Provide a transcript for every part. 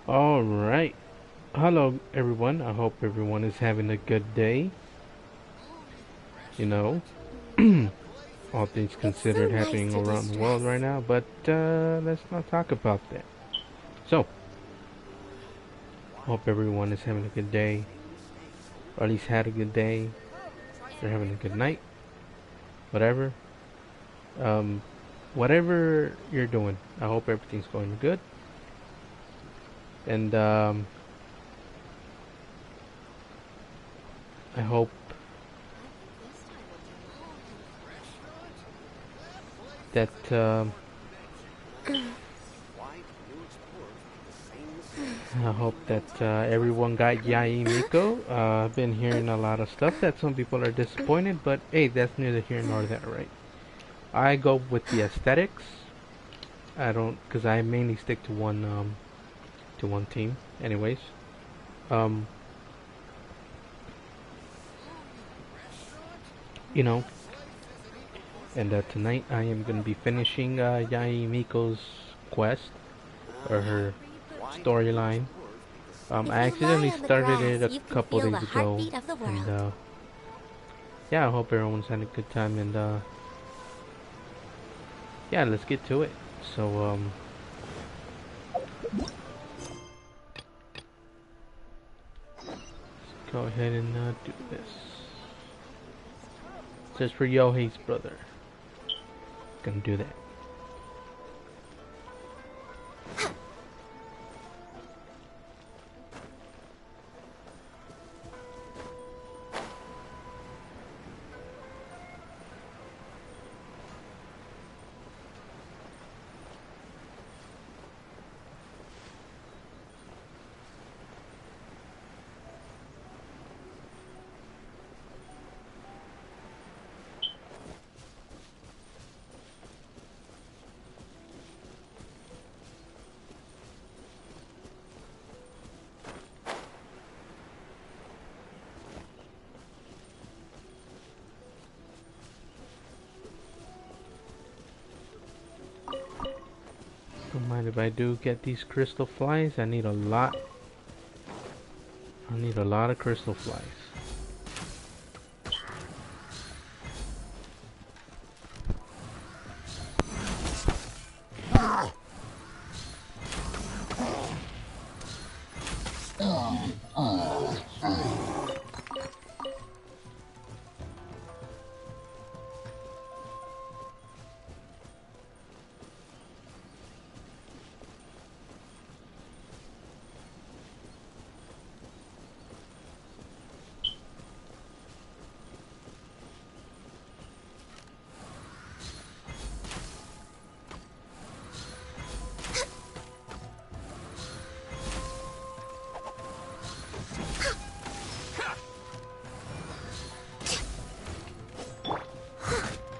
All right. Hello, everyone. I hope everyone is having a good day. You know, all things It's so considered nice happening to around the world de-stress. right now, but let's not talk about that. So, hope everyone is having a good day, or at least had a good day. They're having a good night, whatever. Um, whatever you're doing, I hope everything's going good. And I hope that everyone got Yai Miko. I've been hearing a lot of stuff that some people are disappointed, but hey, that's neither here nor there, right? I go with the aesthetics. I don't, because I mainly stick to one team, anyways. Um, you know, and tonight I am gonna be finishing Yai Miko's quest or her storyline. If I you lie accidentally on the started it grass, a you can couple feel the days ago, heartbeat of the and world. yeah, I hope everyone's had a good time. And yeah, let's get to it. So go ahead and do this. It says for Yohei's brother. Gonna do that. Don't mind if I do get these crystal flies. I need a lot. I need a lot of crystal flies.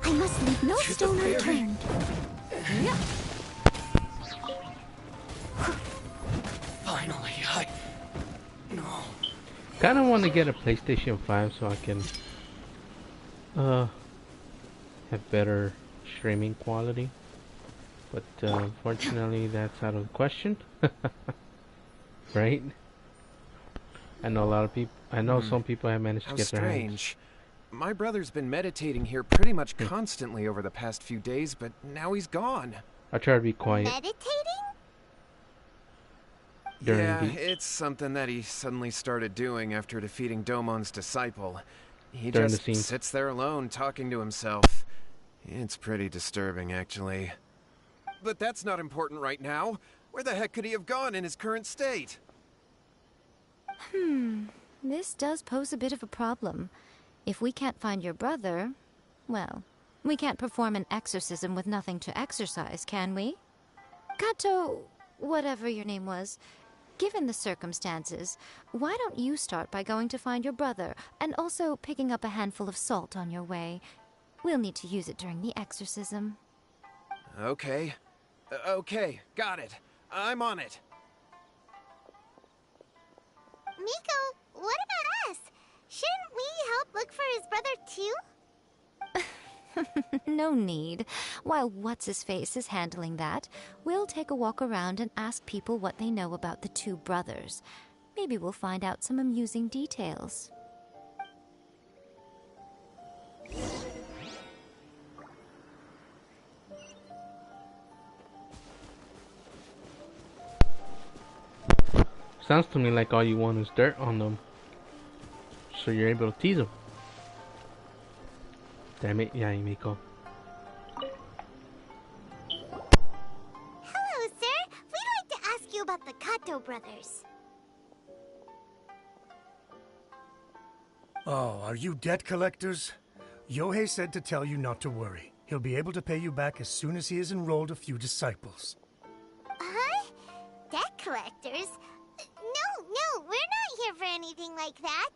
I must leave no stone unturned. Yeah. Finally, no. Kind of want to get a PlayStation 5 so I can uh have better streaming quality. But unfortunately, that's out of the question, right? I know a lot of people. I know some people have managed to How get their hands. strange. My brother's been meditating here pretty much constantly over the past few days, but now he's gone. I try to be quiet Meditating? during Yeah, the it's something that he suddenly started doing after defeating Domon's disciple. He during the just scenes. sits there alone, talking to himself. It's pretty disturbing, actually. But that's not important right now. Where the heck could he have gone in his current state? This does pose a bit of a problem. If we can't find your brother, well, we can't perform an exorcism with nothing to exorcise, can we? Kato, whatever your name was, given the circumstances, why don't you start by going to find your brother and also picking up a handful of salt on your way? We'll need to use it during the exorcism. Okay. Okay, got it. I'm on it. Miko, what about us? Shouldn't we help look for his brother too? No need. While What's-His-Face is handling that, we'll take a walk around and ask people what they know about the two brothers. Maybe we'll find out some amusing details. Sounds to me like all you want is dirt on them, so you're able to tease them. Damn it, Yaimiko. Hello, sir. We'd like to ask you about the Kato brothers. Oh, are you debt collectors? Yohei said to tell you not to worry. He'll be able to pay you back as soon as he has enrolled a few disciples. Huh? Debt collectors? No, we're not here for anything like that.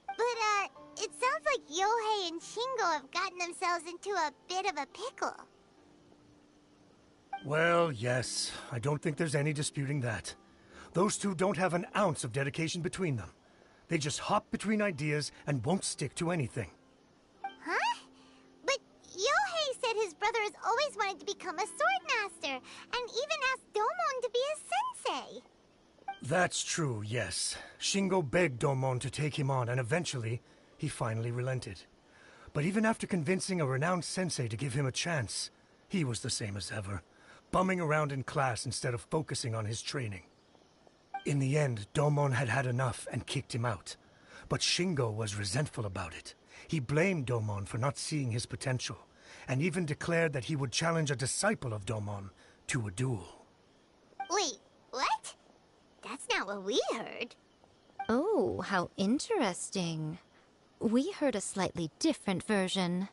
But, it sounds like Yohei and Shingo have gotten themselves into a bit of a pickle. Well, yes. I don't think there's any disputing that. Those two don't have an ounce of dedication between them. They just hop between ideas and won't stick to anything. Huh? But Yohei said his brother has always wanted to become a sword master, and even asked Domon to be his sensei. That's true, yes. Shingo begged Domon to take him on, and eventually, he finally relented. But even after convincing a renowned sensei to give him a chance, he was the same as ever, bumming around in class instead of focusing on his training. In the end, Domon had had enough and kicked him out. But Shingo was resentful about it. He blamed Domon for not seeing his potential, and even declared that he would challenge a disciple of Domon to a duel. Wait, what? That's not what we heard. Oh, how interesting. We heard a slightly different version.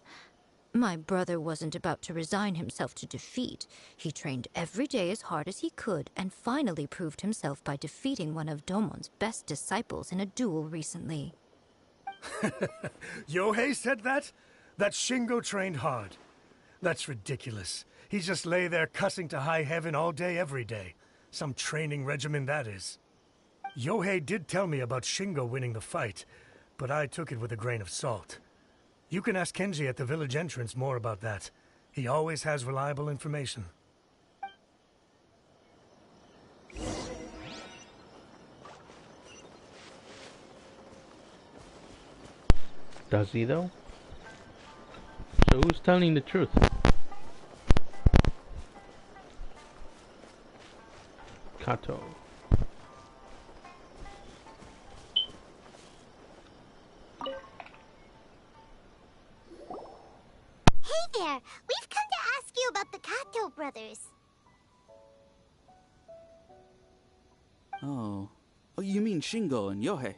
My brother wasn't about to resign himself to defeat. He trained every day as hard as he could and finally proved himself by defeating one of Domon's best disciples in a duel recently. Yohei said that? That Shingo trained hard. That's ridiculous. He just lay there cussing to high heaven all day every day. Some training regimen that is. Yohei did tell me about Shingo winning the fight, but I took it with a grain of salt. You can ask Kenji at the village entrance more about that. He always has reliable information. Does he though? So who's telling the truth? Kato. Hey there! We've come to ask you about the Kato brothers. Oh, you mean Shingo and Yohei?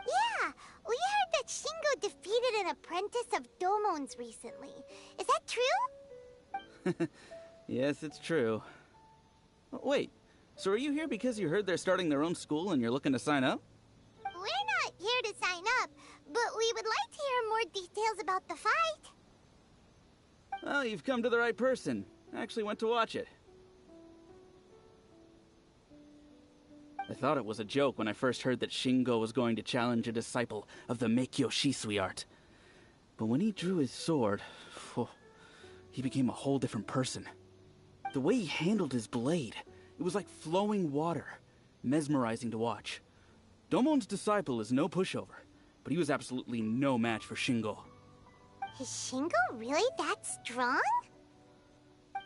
Yeah, we heard that Shingo defeated an apprentice of Domon's recently. Is that true? Yes, it's true. Wait, so are you here because you heard they're starting their own school and you're looking to sign up? We're not here to sign up, but we would like to hear more details about the fight. Well, you've come to the right person. I actually went to watch it. I thought it was a joke when I first heard that Shingo was going to challenge a disciple of the Meikyo Shisui art. But when he drew his sword, he became a whole different person. The way he handled his blade, it was like flowing water, mesmerizing to watch. Domon's disciple is no pushover, but he was absolutely no match for Shingo. Is Shingo really that strong?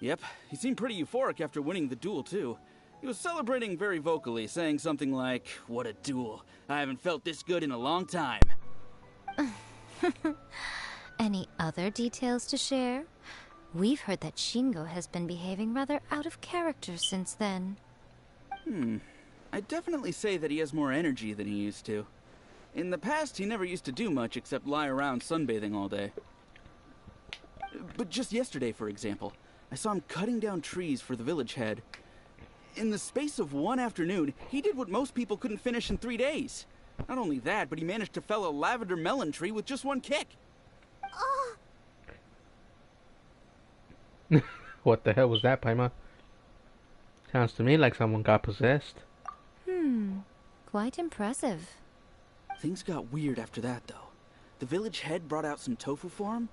Yep, he seemed pretty euphoric after winning the duel too. He was celebrating very vocally, saying something like, "What a duel. I haven't felt this good in a long time." Any other details to share? We've heard that Shingo has been behaving rather out of character since then. I'd definitely say that he has more energy than he used to. In the past, he never used to do much except lie around sunbathing all day. But just yesterday, for example, I saw him cutting down trees for the village head. In the space of one afternoon, he did what most people couldn't finish in 3 days. Not only that, but he managed to fell a lavender melon tree with just one kick. Oh, What the hell was that, Paima? Sounds to me like someone got possessed. Quite impressive. Things got weird after that, though. The village head brought out some tofu for him,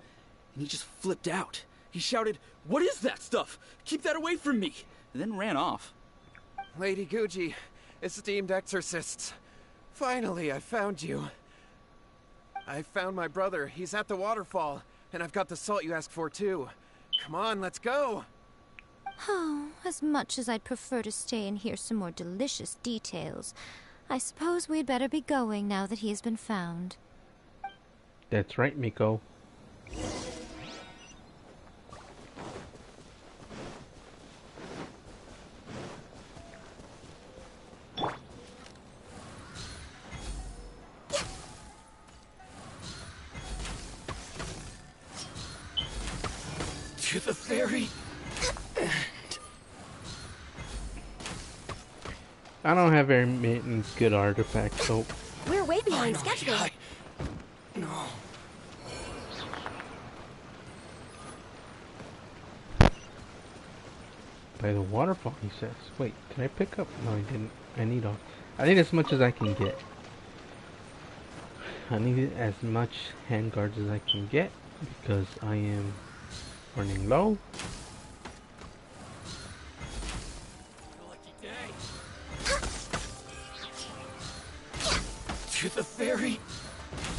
and he just flipped out. He shouted, "What is that stuff? Keep that away from me!" and then ran off. Lady Guji, esteemed exorcists. Finally, I found you. I found my brother. He's at the waterfall, and I've got the salt you asked for, too. Come on, let's go. Oh, as much as I'd prefer to stay and hear some more delicious details, I suppose we'd better be going now that he has been found. That's right, Miko. To the ferry. I don't have very many good artifacts, so We're way behind schedule. No. by the waterfall, he says. Wait, can I pick up? No, I didn't. I need all. I need as much as I can get. I need as much handguards as I can get because I am running low. Lucky day. To the ferry.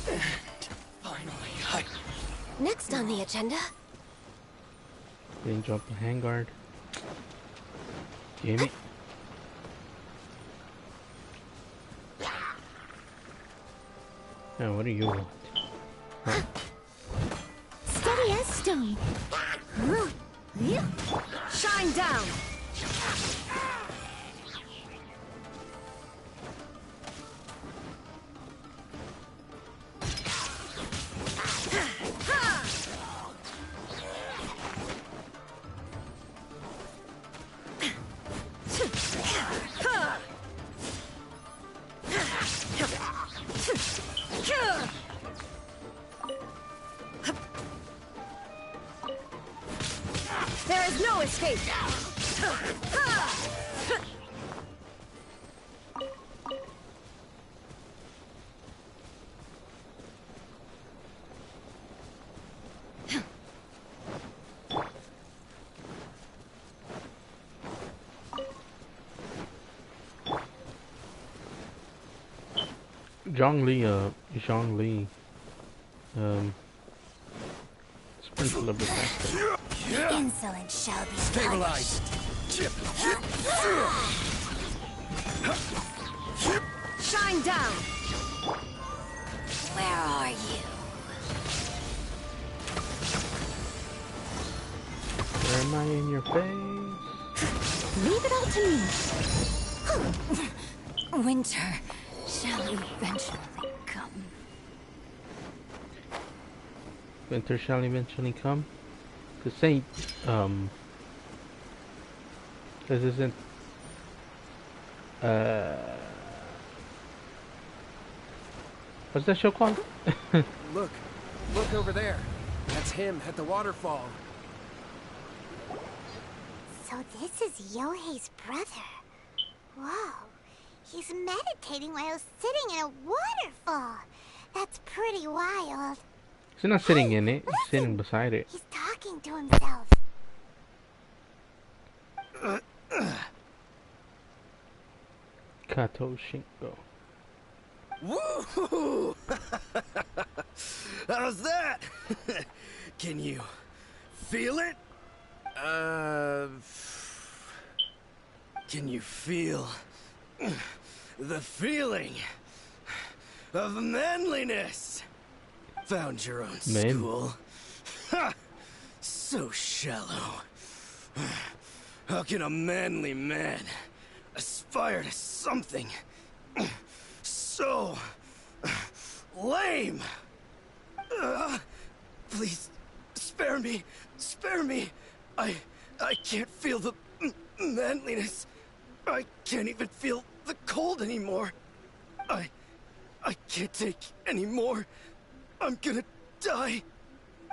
And finally, Next on the agenda. Didn't drop the handguard. Damn it. Now, what do you want? Huh? Steady as stone. Shine down. There is no escape. Zhongli, sprint a little bit faster. Insolent shall be Stabilize. Shine down. Where are you? Where am I in your face? Leave it all to me. Winter shall eventually come. Winter shall eventually come. This ain't, this isn't, what's that show called? Look over there. That's him at the waterfall. So this is Yohei's brother. Whoa. He's meditating while sitting in a waterfall. That's pretty wild. He's not sitting in it, he's sitting beside it. He's talking to himself. Kato Shingo. Woo! How's that? Can you feel it? Can you feel the feeling of manliness? Found your own Man. school. Ha! So shallow. How can a manly man aspire to something so lame? Please, spare me. Spare me. I can't feel the manliness. I can't even feel the cold anymore. I can't take any more. I'm gonna die.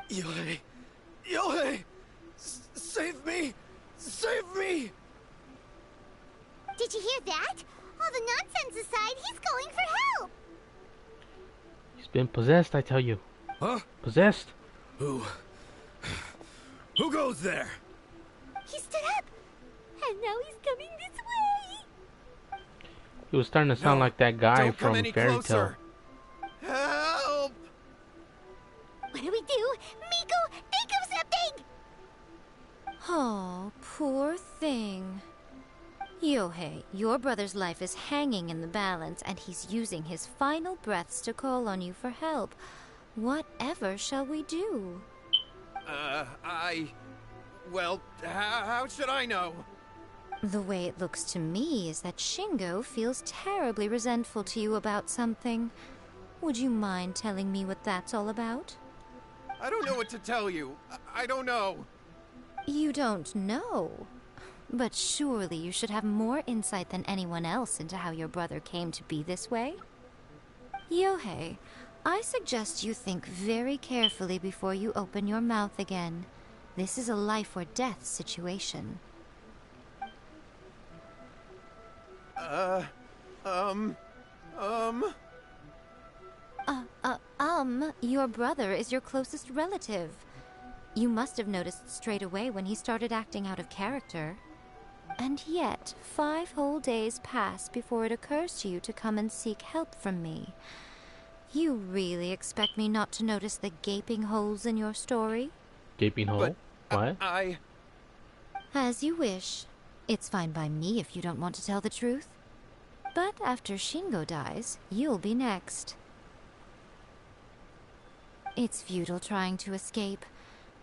Yohei. Yohei! Save me! Save me! Did you hear that? All the nonsense aside, he's going for help. He's been possessed, I tell you. Huh? Possessed. Who Who goes there? He stood up, and now he's coming this way. He was starting to sound No, like that guy don't come from any Fairy Tale. closer. Help! What do we do? Miko, think of something! Oh, poor thing. Yohei, your brother's life is hanging in the balance, and he's using his final breaths to call on you for help. Whatever shall we do? Well, how should I know? The way it looks to me is that Shingo feels terribly resentful to you about something. Would you mind telling me what that's all about? I don't know what to tell you. I don't know. You don't know? But surely you should have more insight than anyone else into how your brother came to be this way? Yohei, I suggest you think very carefully before you open your mouth again. This is a life or death situation. Your brother is your closest relative. You must have noticed straight away when he started acting out of character. And yet, 5 whole days pass before it occurs to you to come and seek help from me. You really expect me not to notice the gaping holes in your story? Gaping hole? What? As you wish. It's fine by me if you don't want to tell the truth. But after Shingo dies, you'll be next. It's futile trying to escape.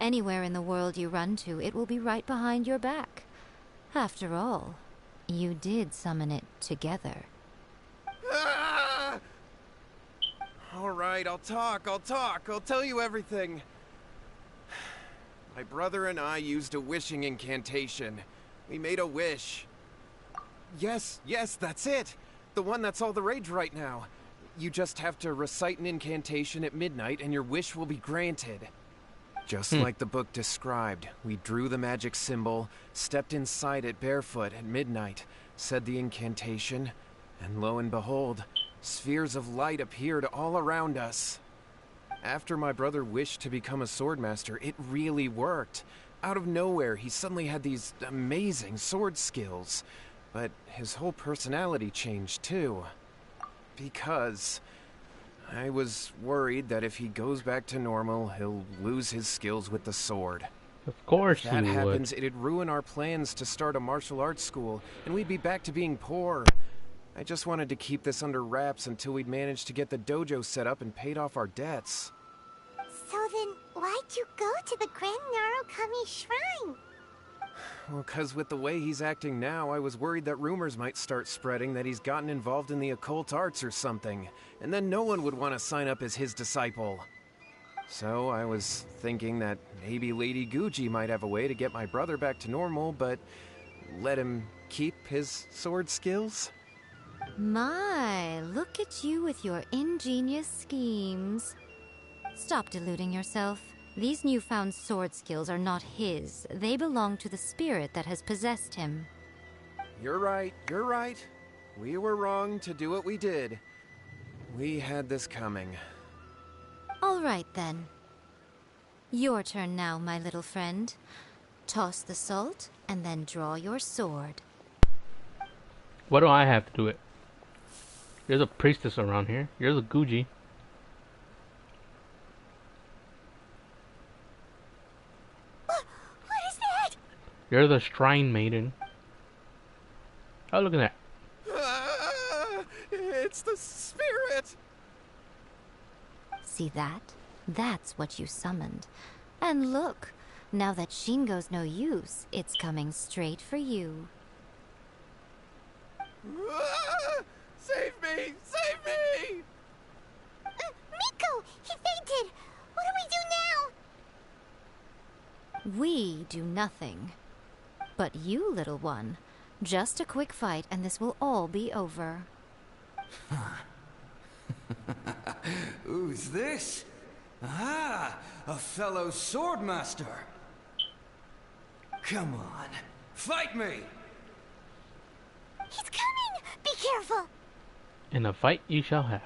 Anywhere in the world you run to, it will be right behind your back. After all, you did summon it together. All right, I'll talk. I'll tell you everything. My brother and I used a wishing incantation. We made a wish. Yes, that's it. The one that's all the rage right now. You just have to recite an incantation at midnight and your wish will be granted. Just like the book described, we drew the magic symbol, stepped inside it barefoot at midnight, said the incantation, and lo and behold, spheres of light appeared all around us. After my brother wished to become a swordmaster, it really worked. Out of nowhere, he suddenly had these amazing sword skills. But his whole personality changed too. Because I was worried that if he goes back to normal, he'll lose his skills with the sword. Of course If that you happens, would. it'd ruin our plans to start a martial arts school, and we'd be back to being poor. I just wanted to keep this under wraps until we'd managed to get the dojo set up and paid off our debts. So then, why'd you go to the Grand Narukami Shrine? Well, 'cause with the way he's acting now, I was worried that rumors might start spreading that he's gotten involved in the occult arts or something, and then no one would want to sign up as his disciple. So I was thinking that maybe Lady Guji might have a way to get my brother back to normal, but let him keep his sword skills? My, look at you with your ingenious schemes. Stop deluding yourself. These newfound sword skills are not his. They belong to the spirit that has possessed him. You're right. We were wrong to do what we did. We had this coming. All right, then. Your turn now, my little friend. Toss the salt, and then draw your sword. Why do I have to do it? There's a priestess around here. You're the Guji. What is that? You're the shrine maiden. Oh, look at that. It's the spirit! See that? That's what you summoned. And look, now that Shingo's no use, it's coming straight for you. Save me! Save me! Miko! He fainted! What do we do now? We do nothing. But you, little one, just a quick fight and this will all be over. Who's this? Ah, a fellow swordmaster. Come on, fight me! He's coming! Be careful! In a fight you shall have.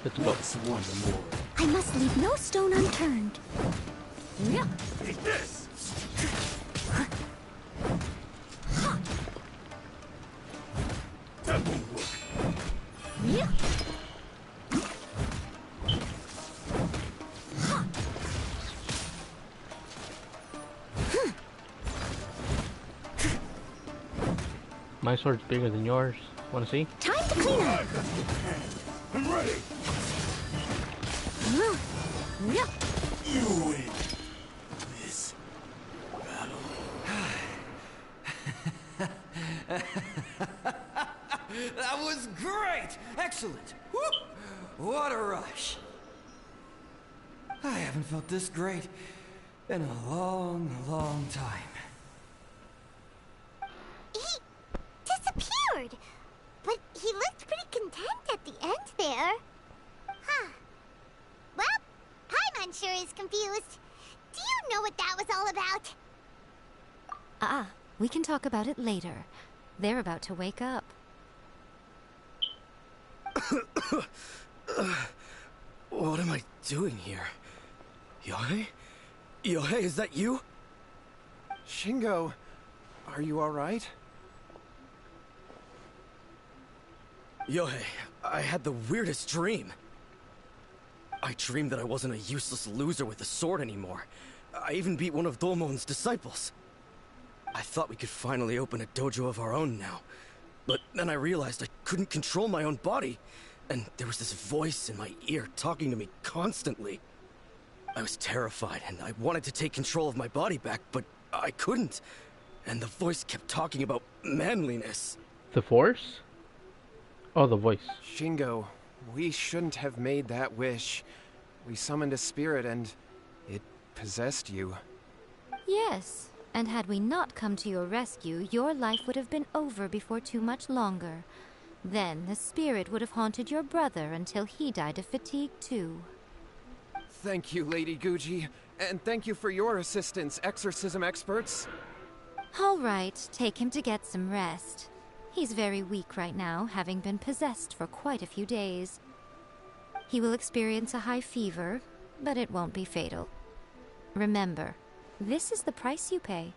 Let's go. What's one more? I must leave no stone unturned. Yeah. Eat this! That won't work. Yeah. My sword's bigger than yours. Wanna see? Time to clean up. I'm ready! Yeah. You win this battle. That was great! Excellent! Whoop! What a rush! I haven't felt this great in a long, long time. He disappeared! But he looked pretty content at the end there. Huh. Well, Paimon sure is confused. Do you know what that was all about? We can talk about it later. They're about to wake up. What am I doing here? Yohei? Yohei, is that you? Shingo, are you alright? Yohei, I had the weirdest dream. I dreamed that I wasn't a useless loser with a sword anymore. I even beat one of Domon's disciples. I thought we could finally open a dojo of our own now. But then I realized I couldn't control my own body, and there was this voice in my ear talking to me constantly. I was terrified, and I wanted to take control of my body back, but I couldn't. And the voice kept talking about manliness. The Force? Oh, the voice. Shingo, we shouldn't have made that wish. We summoned a spirit and it possessed you. Yes, and had we not come to your rescue, your life would have been over before too much longer. Then the spirit would have haunted your brother until he died of fatigue too. Thank you, Lady Guji, and thank you for your assistance, exorcism experts. All right, take him to get some rest. He's very weak right now, having been possessed for quite a few days. He will experience a high fever, but it won't be fatal. Remember, this is the price you pay.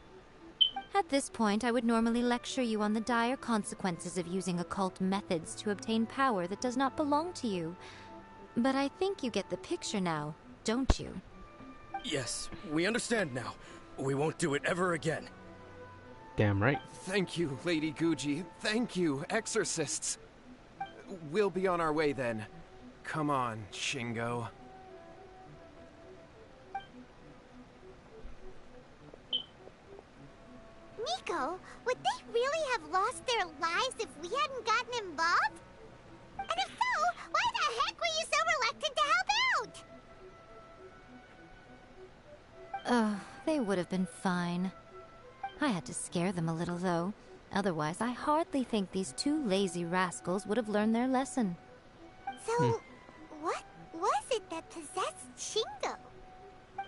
At this point, I would normally lecture you on the dire consequences of using occult methods to obtain power that does not belong to you. But I think you get the picture now, don't you? Yes, we understand now. We won't do it ever again. Damn right. Thank you, Lady Guji. Thank you, exorcists. We'll be on our way then. Come on, Shingo. Nico, would they really have lost their lives if we hadn't gotten involved? And if so, why the heck were you so reluctant to help out? They would have been fine. I had to scare them a little, though. Otherwise, I hardly think these two lazy rascals would have learned their lesson. So, what was it that possessed Shingo?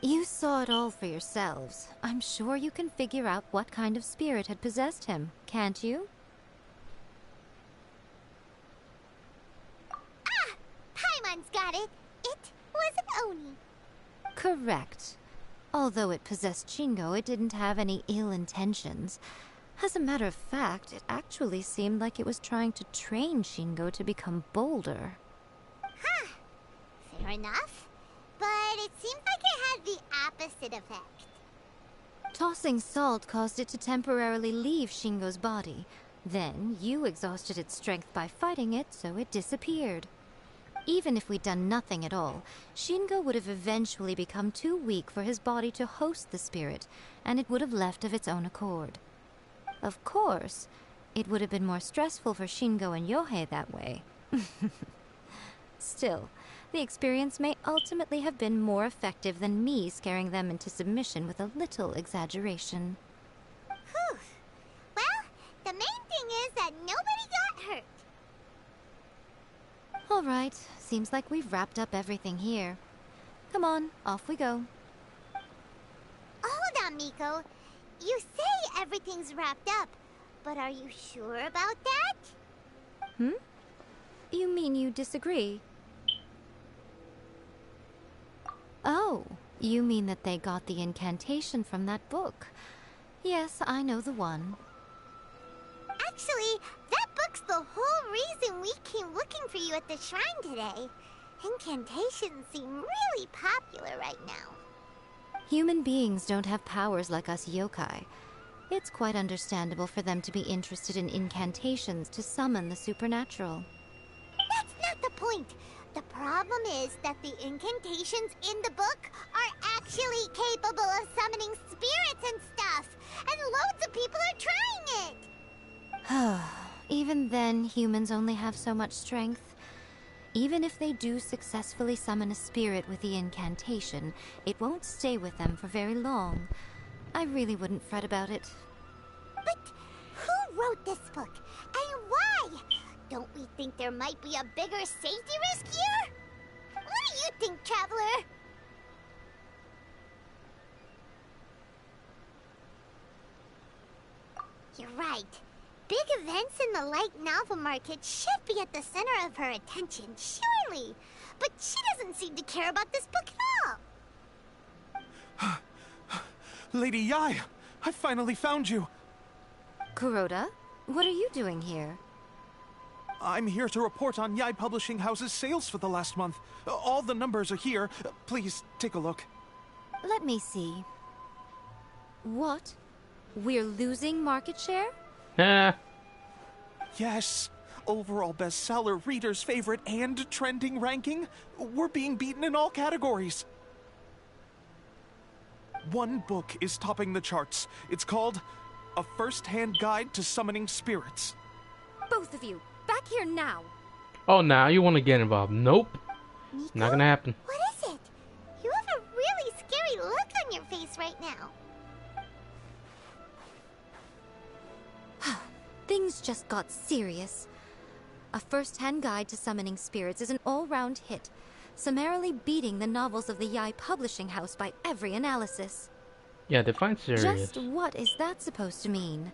You saw it all for yourselves. I'm sure you can figure out what kind of spirit had possessed him, can't you? Ah! Paimon's got it. It was an Oni. Correct. Although it possessed Shingo, it didn't have any ill intentions. As a matter of fact, it actually seemed like it was trying to train Shingo to become bolder. Huh. Fair enough. But it seemed like it had the opposite effect. Tossing salt caused it to temporarily leave Shingo's body. Then, you exhausted its strength by fighting it, so it disappeared. Even if we'd done nothing at all, Shingo would have eventually become too weak for his body to host the spirit, and it would have left of its own accord. Of course, it would have been more stressful for Shingo and Yohei that way. Still, the experience may ultimately have been more effective than me scaring them into submission with a little exaggeration. Whew. Well, the main thing is that nobody got hurt. All right, seems like we've wrapped up everything here. Come on, off we go. Hold on, Miko. You say everything's wrapped up, but are you sure about that? You mean you disagree? Oh, you mean that they got the incantation from that book? Yes, I know the one. Actually, that book's the whole reason we came looking for you at the shrine today. Incantations seem really popular right now. Human beings don't have powers like us yokai. It's quite understandable for them to be interested in incantations to summon the supernatural. That's not the point. The problem is that the incantations in the book are actually capable of summoning spirits and stuff. And loads of people are trying it. Even then, humans only have so much strength. Even if they do successfully summon a spirit with the incantation, it won't stay with them for very long. I really wouldn't fret about it. But who wrote this book? And why? Don't we think there might be a bigger safety risk here? What do you think, Traveler? You're right. Big events in the light novel market should be at the center of her attention, surely. But she doesn't seem to care about this book at all. Lady Yai, I finally found you. Kuroda, what are you doing here? I'm here to report on Yai Publishing House's sales for the last month. All the numbers are here. Please, take a look. Let me see. What? We're losing market share? Yes. Overall bestseller, reader's favorite, and trending ranking. We're being beaten in all categories. One book is topping the charts. It's called A First-Hand Guide to Summoning Spirits. Both of you, back here now. Oh, now you want to get involved? Nope. Nico? Not gonna happen. What is it? You have a really scary look on your face right now. Things just got serious. A First-Hand Guide to Summoning Spirits is an all-round hit, summarily beating the novels of the Yai Publishing House by every analysis. Yeah, define serious. Just what is that supposed to mean?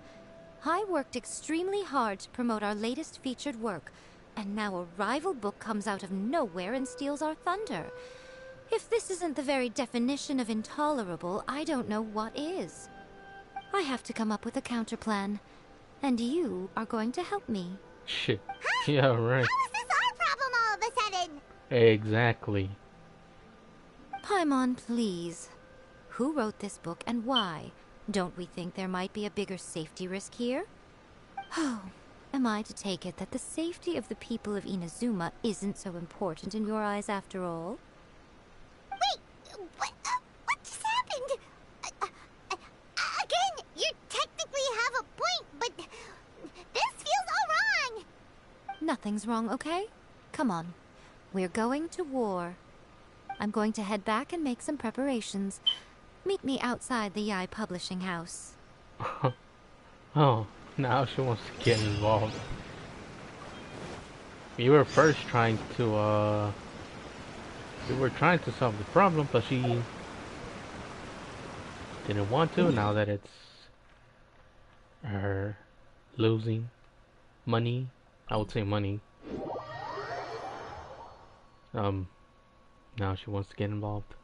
I worked extremely hard to promote our latest featured work, and now a rival book comes out of nowhere and steals our thunder. If this isn't the very definition of intolerable, I don't know what is. I have to come up with a counterplan, and you are going to help me. Shit. Yeah, right. How is this our problem all of a sudden? Exactly. Paimon, please. Who wrote this book and why? Don't we think there might be a bigger safety risk here? Oh, am I to take it that the safety of the people of Inazuma isn't so important in your eyes after all? Wait, what just happened? Again, you technically have a point, but this feels all wrong. Nothing's wrong, okay? Come on. We're going to war. I'm going to head back and make some preparations. Meet me outside the Yai Publishing House. Oh, now she wants to get involved. You were first trying to, we were trying to solve the problem, but she didn't want to. Now that it's her losing money, I would say money. Now she wants to get involved.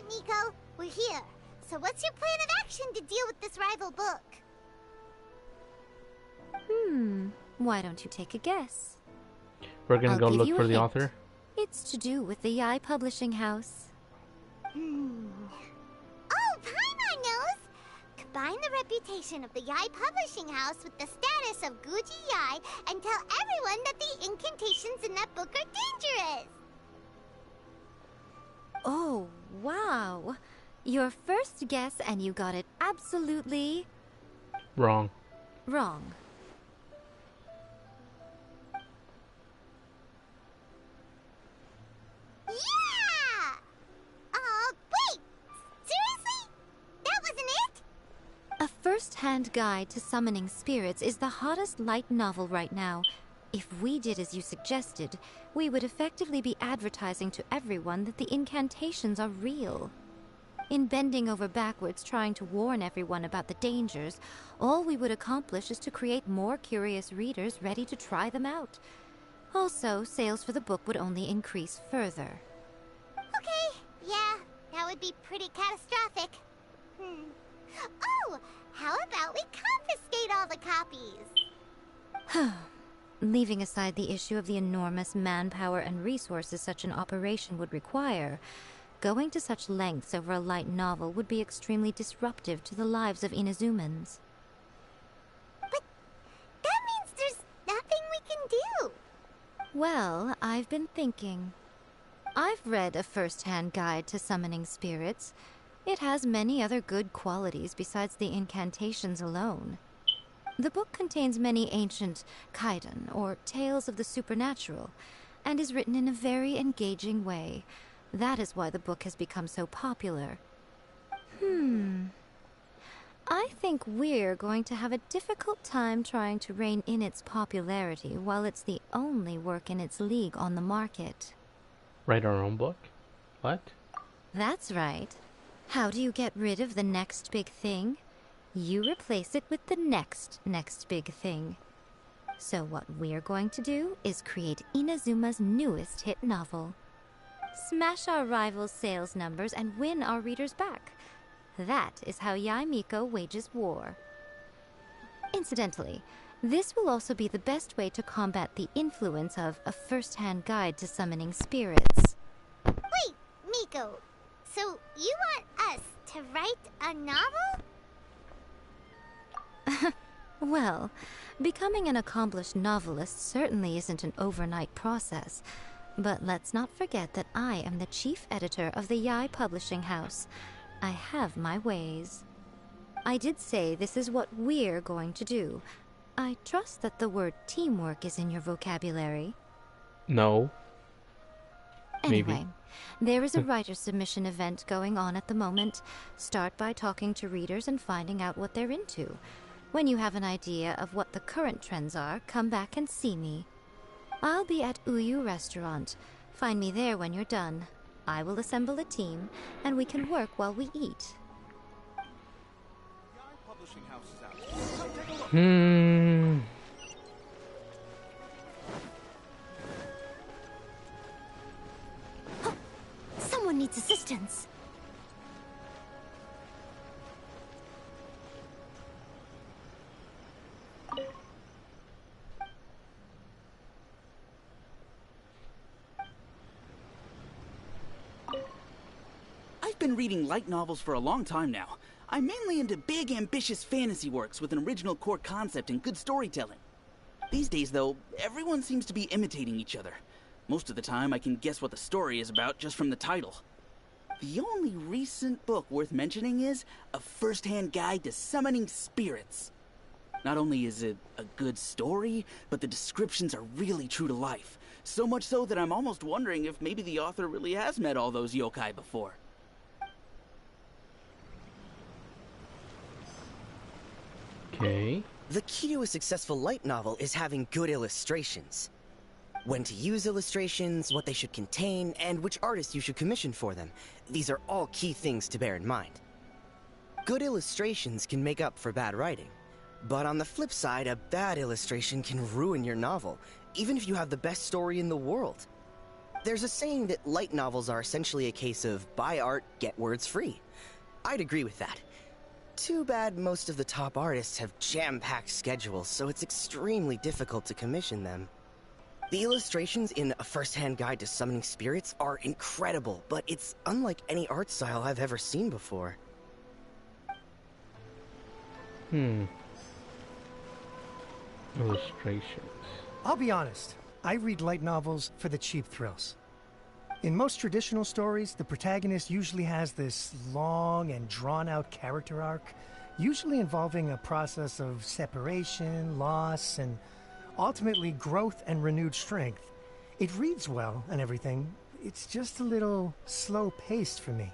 Nico, we're here. So what's your plan of action to deal with this rival book? Why don't you take a guess? We're gonna I'll go give look you for a the hint. author. It's to do with the Yai Publishing House. Oh, Paimon knows! Combine the reputation of the Yai Publishing House with the status of Guji Yai and tell everyone that the incantations in that book are dangerous! Oh, wow. Your first guess and you got it absolutely Wrong. wrong. You First-Hand Guide to Summoning Spirits is the hottest light novel right now. If we did as you suggested, we would effectively be advertising to everyone that the incantations are real. In bending over backwards trying to warn everyone about the dangers, all we would accomplish is to create more curious readers ready to try them out. Also, sales for the book would only increase further. Okay, yeah, that would be pretty catastrophic. Oh, how about we confiscate all the copies? Leaving aside the issue of the enormous manpower and resources such an operation would require, going to such lengths over a light novel would be extremely disruptive to the lives of Inazumans. But that means there's nothing we can do. Well, I've been thinking. I've read A First-Hand Guide to Summoning Spirits. It has many other good qualities besides the incantations alone. The book contains many ancient kaiden, or tales of the supernatural, and is written in a very engaging way. That is why the book has become so popular. I think we're going to have a difficult time trying to rein in its popularity while it's the only work in its league on the market. Write our own book? What? That's right. How do you get rid of the next big thing? You replace it with the next big thing. So what we're going to do is create Inazuma's newest hit novel. Smash our rivals' sales numbers and win our readers back. That is how Yae Miko wages war. Incidentally, this will also be the best way to combat the influence of A First-Hand Guide to Summoning Spirits. Wait, Miko, so you want us to write a novel? Well, becoming an accomplished novelist certainly isn't an overnight process. But let's not forget that I am the chief editor of the Yae Publishing House. I have my ways. I did say this is what we're going to do. I trust that the word teamwork is in your vocabulary. No. Anyway, Maybe. there is a writer's submission event going on at the moment. Start by talking to readers and finding out what they're into. When you have an idea of what the current trends are, come back and see me. I'll be at Uyu Restaurant. Find me there when you're done. I will assemble a team, and we can work while we eat. Someone needs assistance. I've been reading light novels for a long time now. I'm mainly into big, ambitious fantasy works with an original core concept and good storytelling. These days, though, everyone seems to be imitating each other. Most of the time, I can guess what the story is about just from the title. The only recent book worth mentioning is A First-Hand Guide to Summoning Spirits. Not only is it a good story, but the descriptions are really true to life. So much so that I'm almost wondering if maybe the author really has met all those yokai before. Okay. The key to a successful light novel is having good illustrations. When to use illustrations, what they should contain, and which artist you should commission for them. These are all key things to bear in mind. Good illustrations can make up for bad writing. But on the flip side, a bad illustration can ruin your novel, even if you have the best story in the world. There's a saying that light novels are essentially a case of buy art, get words free. I'd agree with that. Too bad most of the top artists have jam-packed schedules, so it's extremely difficult to commission them. The illustrations in A First-Hand Guide to Summoning Spirits are incredible, but it's unlike any art style I've ever seen before. Illustrations. I'll be honest, I read light novels for the cheap thrills. In most traditional stories, the protagonist usually has this long and drawn-out character arc, usually involving a process of separation, loss, and ultimately growth and renewed strength. It reads well and everything, it's just a little slow-paced for me.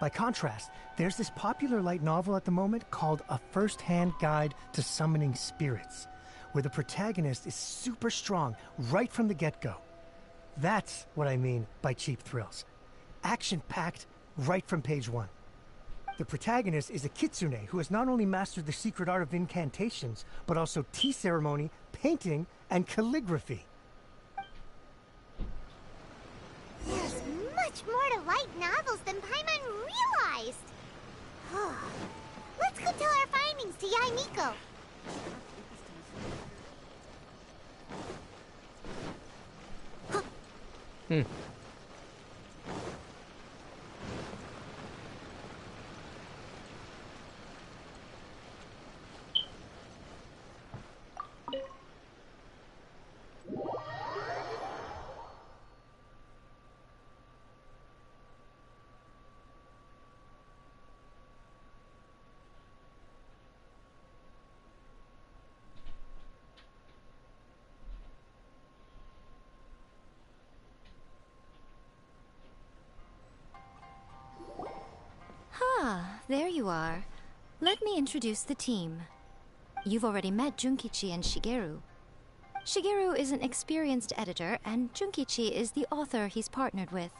By contrast, there's this popular light novel at the moment called A First-Hand Guide to Summoning Spirits, where the protagonist is super strong right from the get-go. That's what I mean by cheap thrills. Action-packed right from page 1. The protagonist is a Kitsune who has not only mastered the secret art of incantations, but also tea ceremony, painting, and calligraphy. There's much more to light novels than Paimon realized. Let's go tell our findings to Yae Miko. Ah, there you are. Let me introduce the team. You've already met Junkichi and Shigeru. Shigeru is an experienced editor, and Junkichi is the author he's partnered with.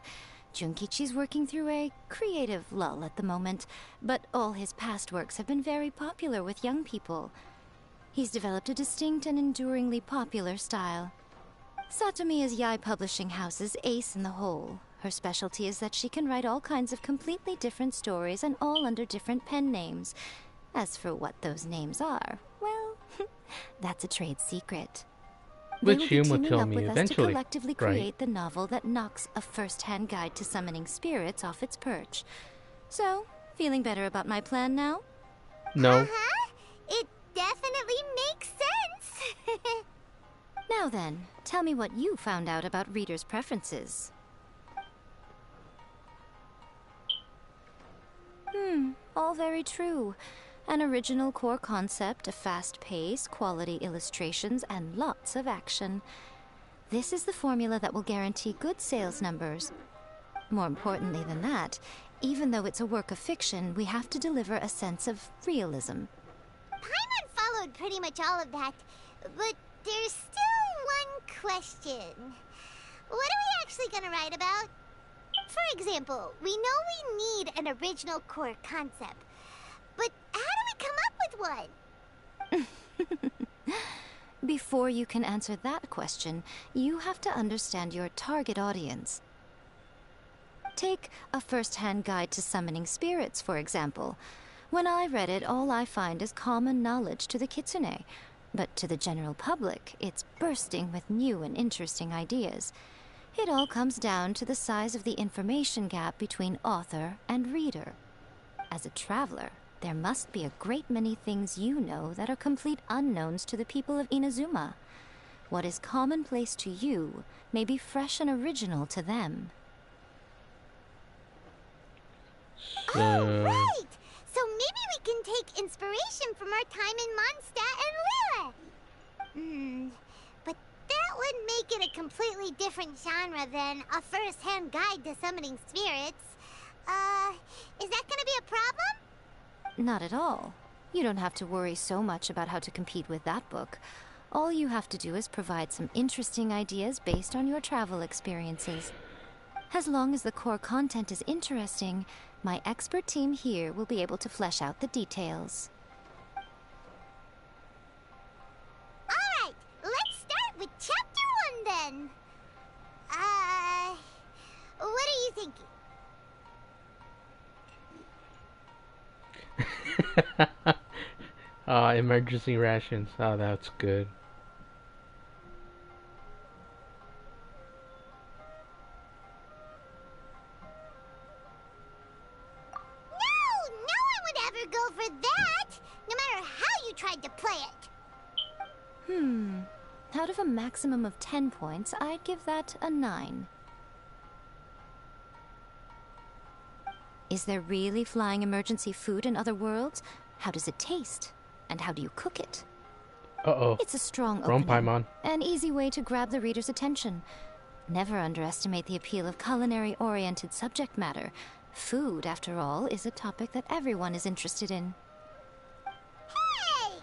Junkichi's working through a creative lull at the moment, but all his past works have been very popular with young people. He's developed a distinct and enduringly popular style. Satomi is Yae Publishing House's ace in the hole. Her specialty is that she can write all kinds of completely different stories and all under different pen names. As for what those names are, well, that's a trade secret. Which you will teaming tell up me with us eventually, to collectively right? create the novel that knocks A First-Hand Guide to Summoning Spirits off its perch. So, feeling better about my plan now? No. It definitely makes sense. Now then, tell me what you found out about readers' preferences. All very true. An original core concept, a fast pace, quality illustrations, and lots of action. This is the formula that will guarantee good sales numbers. More importantly than that, even though it's a work of fiction, we have to deliver a sense of realism. Paimon followed pretty much all of that, but there's still one question. What are we actually gonna write about? For example, we know we need an original core concept, but how do we come up with one? Before you can answer that question, you have to understand your target audience. Take A First-Hand Guide to Summoning Spirits, for example. When I read it, all I find is common knowledge to the Kitsune. But to the general public, it's bursting with new and interesting ideas. It all comes down to the size of the information gap between author and reader. As a traveler, there must be a great many things you know that are complete unknowns to the people of Inazuma. What is commonplace to you may be fresh and original to them. Oh, right! So maybe we can take inspiration from our time in Mondstadt and Lille. But that would make it a completely different genre than A First-Hand Guide to Summoning Spirits. Is that gonna be a problem? Not at all. You don't have to worry so much about how to compete with that book. All you have to do is provide some interesting ideas based on your travel experiences. As long as the core content is interesting, my expert team here will be able to flesh out the details. Alright, let's start with Chapter 1 then. What are you thinking? Emergency rations. Oh, that's good. No one would ever go for that, no matter how you tried to play it. Out of a maximum of 10 points, I'd give that a 9. Is there really flying emergency food in other worlds? How does it taste? And how do you cook it? Uh-oh. It's a strong Wrong opening. Paimon. An easy way to grab the reader's attention. Never underestimate the appeal of culinary-oriented subject matter. Food, after all, is a topic that everyone is interested in. Hey!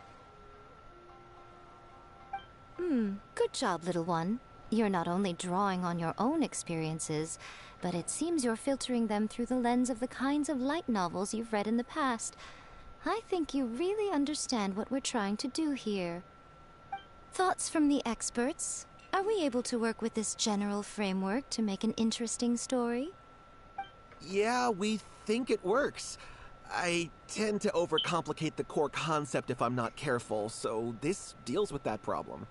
Good job, little one. You're not only drawing on your own experiences, but it seems you're filtering them through the lens of the kinds of light novels you've read in the past. I think you really understand what we're trying to do here. Thoughts from the experts? Are we able to work with this general framework to make an interesting story? Yeah, we think it works. I tend to overcomplicate the core concept if I'm not careful, so this deals with that problem.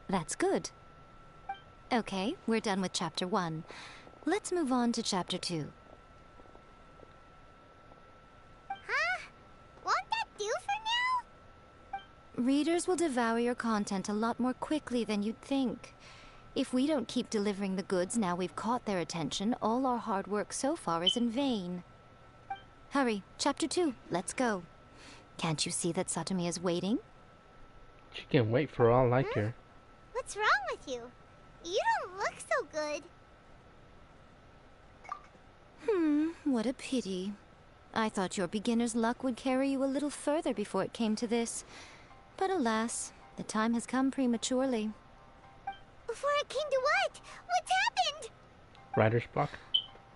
That's good. Okay, we're done with Chapter 1. Let's move on to Chapter 2. Huh? Won't that do for now? Readers will devour your content a lot more quickly than you'd think. If we don't keep delivering the goods now we've caught their attention, all our hard work so far is in vain. Hurry, Chapter 2, let's go. Can't you see that Satomi is waiting? She can wait for all I care. What's wrong with you? You don't look so good. What a pity. I thought your beginner's luck would carry you a little further before it came to this. But alas, the time has come prematurely. Before it came to what? What's happened? Writer's block.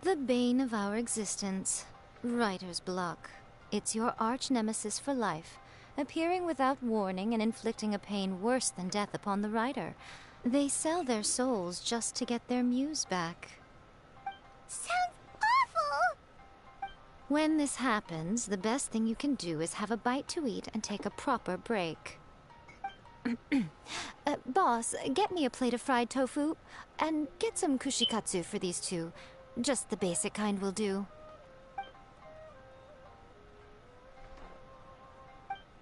The bane of our existence. Writer's block. It's your arch nemesis for life, appearing without warning and inflicting a pain worse than death upon the writer. They sell their souls just to get their muse back. Sounds awful! When this happens, the best thing you can do is have a bite to eat and take a proper break. Boss, get me a plate of fried tofu, and get some kushikatsu for these two. Just the basic kind will do.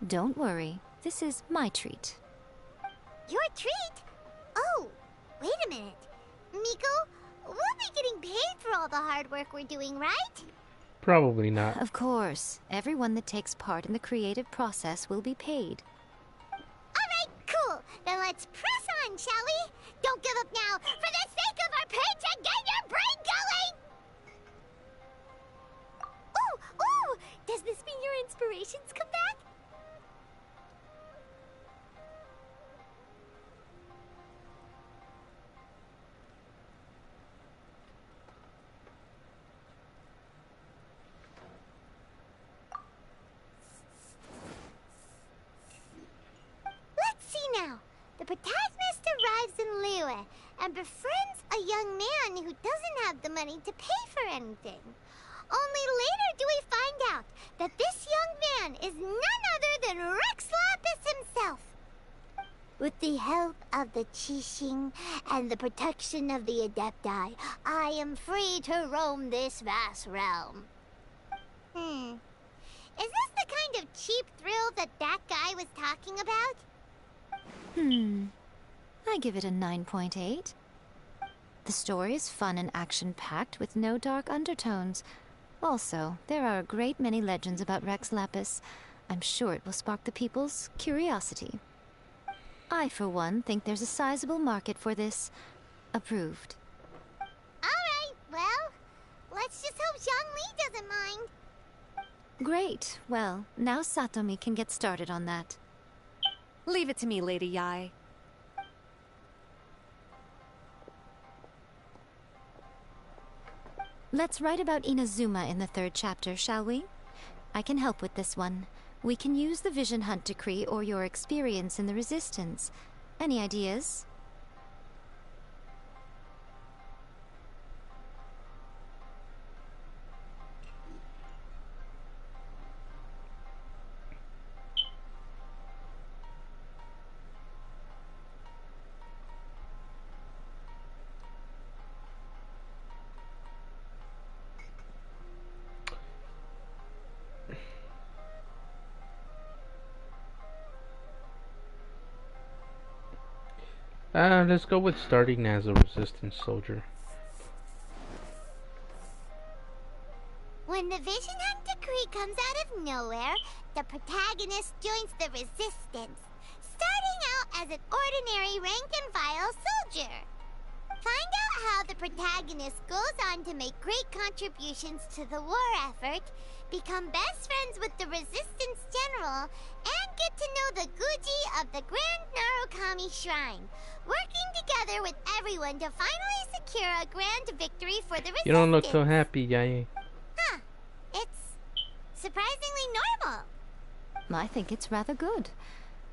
Don't worry, this is my treat. Your treat? Oh, wait a minute. Miko, we'll be getting paid for all the hard work we're doing, right? Probably not. Of course, everyone that takes part in the creative process will be paid. Alright, cool. Then let's press on, shall we? Don't give up now, for the sake of our paycheck, get your brain going! Ooh! Does this mean your inspirations come back? Now, the protagonist arrives in Liyue and befriends a young man who doesn't have the money to pay for anything. Only later do we find out that this young man is none other than Rex Lapis himself. With the help of the Qixing and the protection of the Adepti, I am free to roam this vast realm. Is this the kind of cheap thrill that guy was talking about? I give it a 9.8. The story is fun and action-packed with no dark undertones. Also, there are a great many legends about Rex Lapis. I'm sure it will spark the people's curiosity. I, for one, think there's a sizable market for this. Approved. Alright, well, let's just hope Zhongli doesn't mind. Great. Well, now Satomi can get started on that. Leave it to me, Lady Yae. Let's write about Inazuma in the 3rd chapter, shall we? I can help with this one. We can use the Vision Hunt Decree or your experience in the Resistance. Any ideas? Let's go with starting as a resistance soldier. When the Vision Hunt Decree comes out of nowhere, the protagonist joins the Resistance, starting out as an ordinary rank-and-file soldier. Find out how the protagonist goes on to make great contributions to the war effort, become best friends with the Resistance General, and get to know the Guji of the Grand Narukami Shrine, working together with everyone to finally secure a grand victory for the Resistance. You don't look so happy, Yaye. Huh. It's surprisingly normal. I think it's rather good.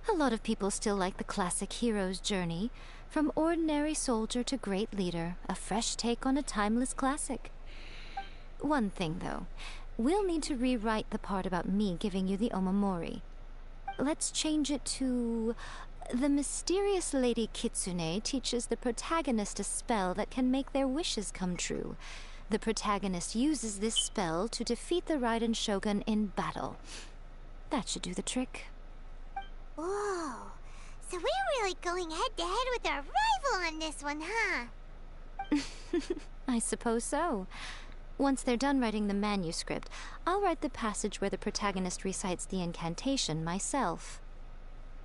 A lot of people still like the classic hero's journey, from ordinary soldier to great leader, a fresh take on a timeless classic. One thing, though. We'll need to rewrite the part about me giving you the omamori. Let's change it to... The mysterious Lady Kitsune teaches the protagonist a spell that can make their wishes come true. The protagonist uses this spell to defeat the Raiden Shogun in battle. That should do the trick. Whoa. So we're really going head-to-head with our rival on this one, huh? I suppose so. Once they're done writing the manuscript, I'll write the passage where the protagonist recites the incantation myself.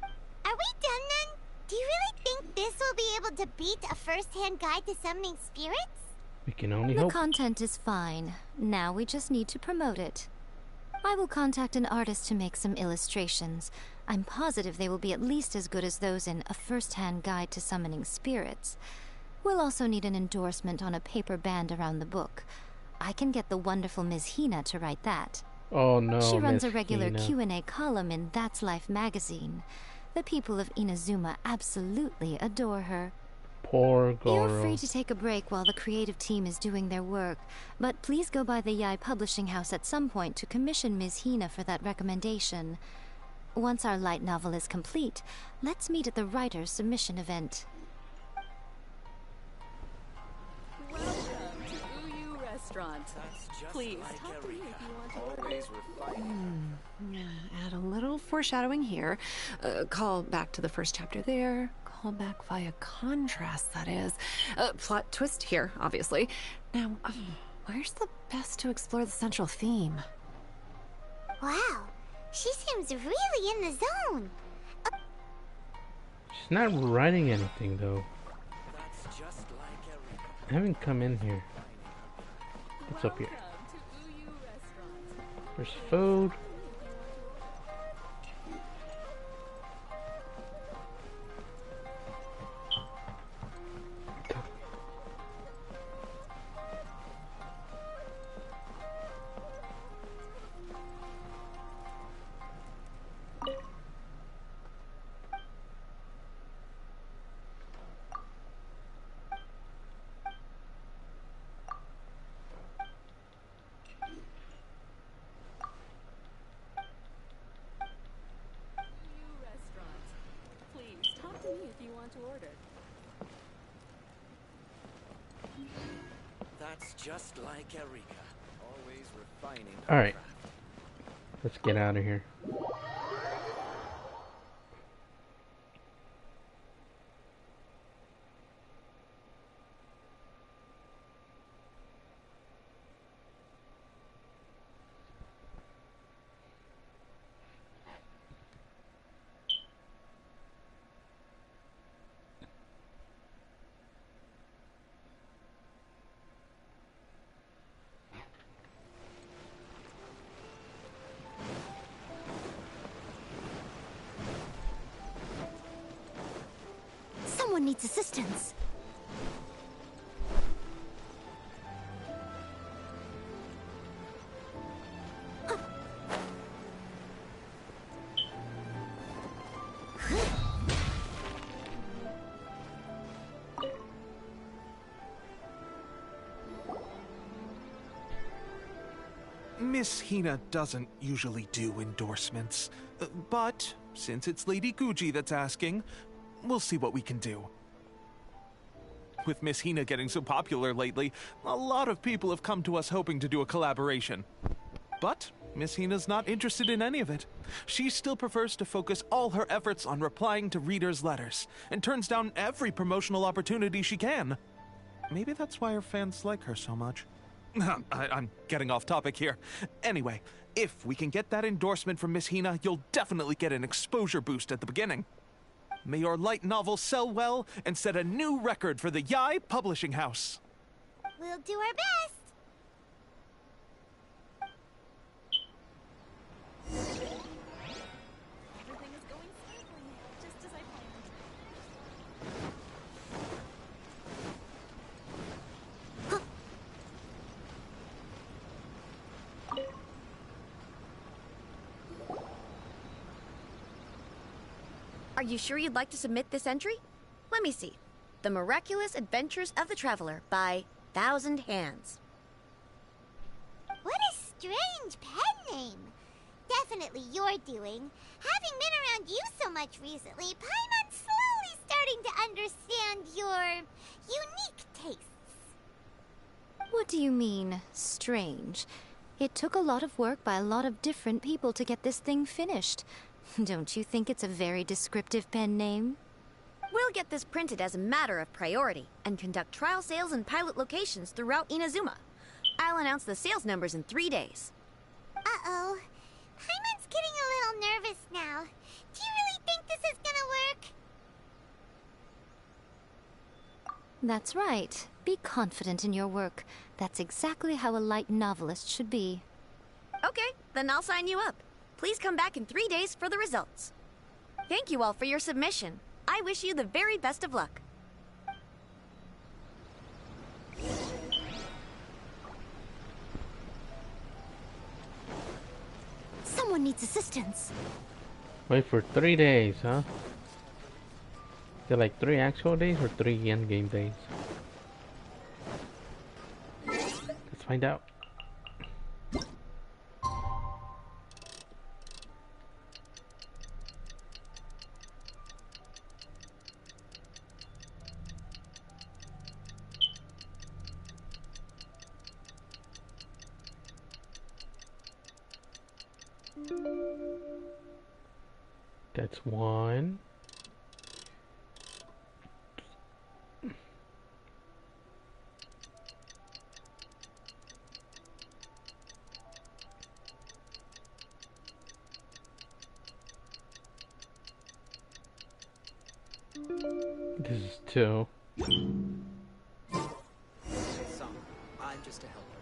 Are we done then? Do you really think this will be able to beat a first-hand guide to summoning spirits? We can only The hope. content is fine. Now we just need to promote it. I will contact an artist to make some illustrations. I'm positive they will be at least as good as those in A First-Hand Guide to Summoning Spirits. We'll also need an endorsement on a paper band around the book. I can get the wonderful Ms. Hina to write that. Oh no, She runs Miss a regular Hina. Q&A column in That's Life magazine. The people of Inazuma absolutely adore her. Poor Goro. You're free to take a break while the creative team is doing their work, but please go by the Yai Publishing House at some point to commission Ms. Hina for that recommendation. Once our light novel is complete, let's meet at the writer's submission event. Welcome to Uyu Restaurant. Please, talk to me if you want to order. Add a little foreshadowing here. Call back to the first chapter there. Call back via contrast, that is. Plot twist here, obviously. Now, where's the best to explore the central theme? Wow. She seems really in the zone. She's not writing anything though. I haven't come in here. What's up here? There's food. That's just like Erika. Always refining. Alright. Let's get out of here. Someone needs assistance. Miss Hina doesn't usually do endorsements, but since it's Lady Guji that's asking, we'll see what we can do. With Miss Hina getting so popular lately, a lot of people have come to us hoping to do a collaboration. But Miss Hina's not interested in any of it. She still prefers to focus all her efforts on replying to readers' letters, and turns down every promotional opportunity she can. Maybe that's why her fans like her so much. I'm getting off topic here. Anyway, if we can get that endorsement from Miss Hina, you'll definitely get an exposure boost at the beginning. May your light novel sell well and set a new record for the Yai Publishing House. We'll do our best. Everything is going smoothly, just as I planned. Are you sure you'd like to submit this entry? Let me see. The Miraculous Adventures of the Traveler by Thousand Hands. What a strange pen name. Definitely your doing. Having been around you so much recently, Paimon's slowly starting to understand your unique tastes. What do you mean, strange? It took a lot of work by a lot of different people to get this thing finished. Don't you think it's a very descriptive pen name? We'll get this printed as a matter of priority and conduct trial sales in pilot locations throughout Inazuma. I'll announce the sales numbers in 3 days. Uh-oh. Paimon's getting a little nervous now. Do you really think this is gonna work? That's right. Be confident in your work. That's exactly how a light novelist should be. Okay, then I'll sign you up. Please come back in 3 days for the results. Thank you all for your submission. I wish you the very best of luck. Someone needs assistance. Wait for 3 days, huh? They're like 3 actual days or 3 end-game days? Let's find out. That's 1. This is 2. I'm just a helper.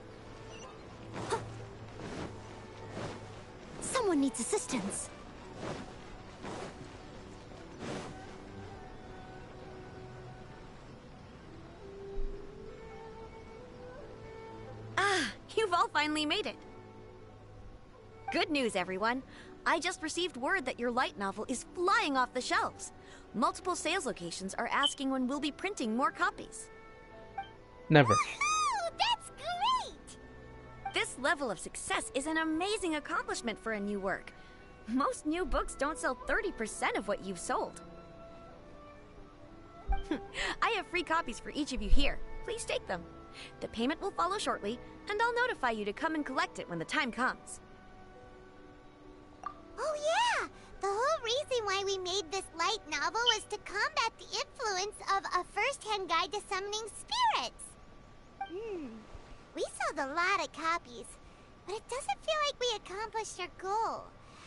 Someone needs assistance. You've all finally made it. Good news, everyone. I just received word that your light novel is flying off the shelves. Multiple sales locations are asking when we'll be printing more copies. Never. Ooh, that's great! This level of success is an amazing accomplishment for a new work. Most new books don't sell 30% of what you've sold. I have free copies for each of you here. Please take them. The payment will follow shortly, and I'll notify you to come and collect it when the time comes. Oh yeah! The whole reason why we made this light novel was to combat the influence of a first-hand guide to summoning spirits. We sold a lot of copies, but it doesn't feel like we accomplished our goal.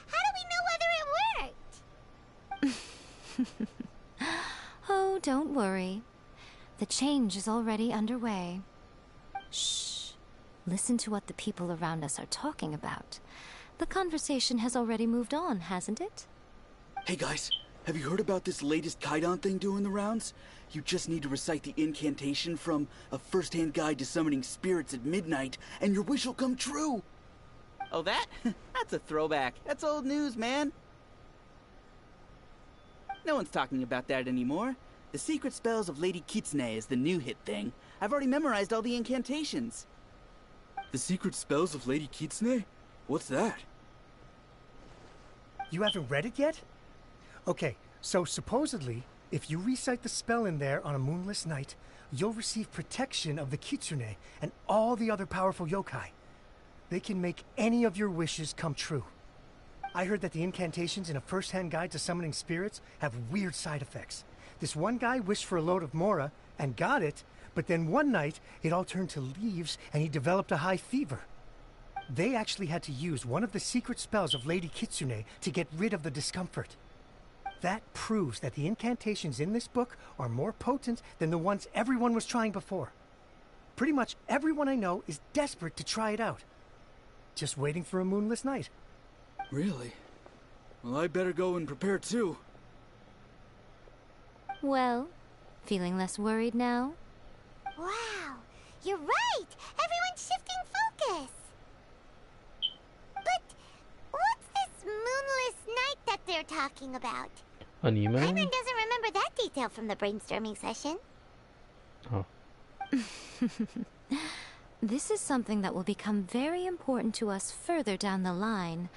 How do we know whether it worked? Oh, don't worry. The change is already underway. Shh. Listen to what the people around us are talking about. The conversation has already moved on, hasn't it? Hey guys, have you heard about this latest Kaidan thing doing the rounds? You just need to recite the incantation from A First-Hand Guide to Summoning Spirits at Midnight, and your wish will come true! Oh, that? That's a throwback. That's old news, man. No one's talking about that anymore. The Secret Spells of Lady Kitsune is the new hit thing. I've already memorized all the incantations. The Secret Spells of Lady Kitsune? What's that? You haven't read it yet? Okay, so supposedly, if you recite the spell in there on a moonless night, you'll receive protection of the Kitsune and all the other powerful yokai. They can make any of your wishes come true. I heard that the incantations in A First-Hand Guide to Summoning Spirits have weird side effects. This one guy wished for a load of Mora and got it, but then one night it all turned to leaves and he developed a high fever. They actually had to use one of the secret spells of Lady Kitsune to get rid of the discomfort. That proves that the incantations in this book are more potent than the ones everyone was trying before. Pretty much everyone I know is desperate to try it out. Just waiting for a moonless night. Really? Well, I better go and prepare too. Well, feeling less worried now? Wow, you're right! Everyone's shifting focus! But what's this moonless night that they're talking about? Honeymoon? Paimon doesn't remember that detail from the brainstorming session. Oh. This is something that will become very important to us further down the line.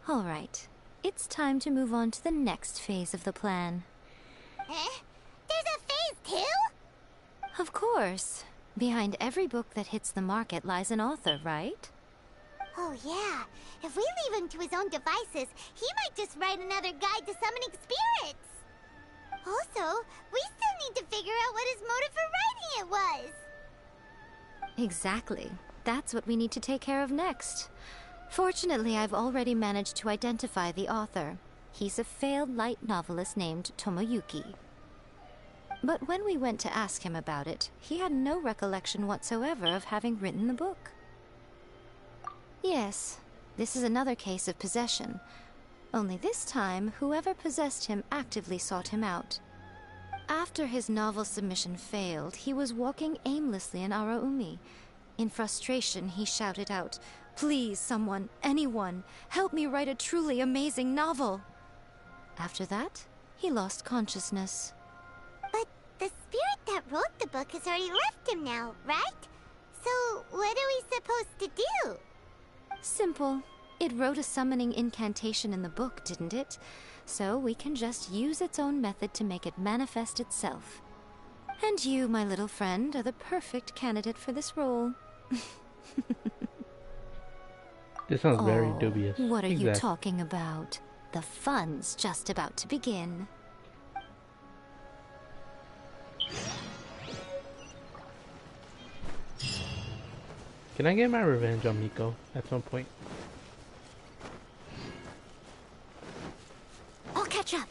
All right, it's time to move on to the next phase of the plan. Eh? There's a phase 2? Of course. Behind every book that hits the market lies an author, right? Oh yeah, if we leave him to his own devices, he might just write another guide to summoning spirits! Also, we still need to figure out what his motive for writing it was! Exactly. That's what we need to take care of next. Fortunately, I've already managed to identify the author. He's a failed light novelist named Tomoyuki. But when we went to ask him about it, he had no recollection whatsoever of having written the book. Yes, this is another case of possession. Only this time, whoever possessed him actively sought him out. After his novel submission failed, he was walking aimlessly in Araumi. In frustration, he shouted out, "Please, someone, anyone, help me write a truly amazing novel!" After that, he lost consciousness. But the spirit that wrote the book has already left him now, right? So what are we supposed to do? Simple. It wrote a summoning incantation in the book, didn't it? So we can just use its own method to make it manifest itself. And you, my little friend, are the perfect candidate for this role. This sounds very dubious. What are you talking about? The fun's just about to begin. Can I get my revenge on Miko at some point? I'll catch up.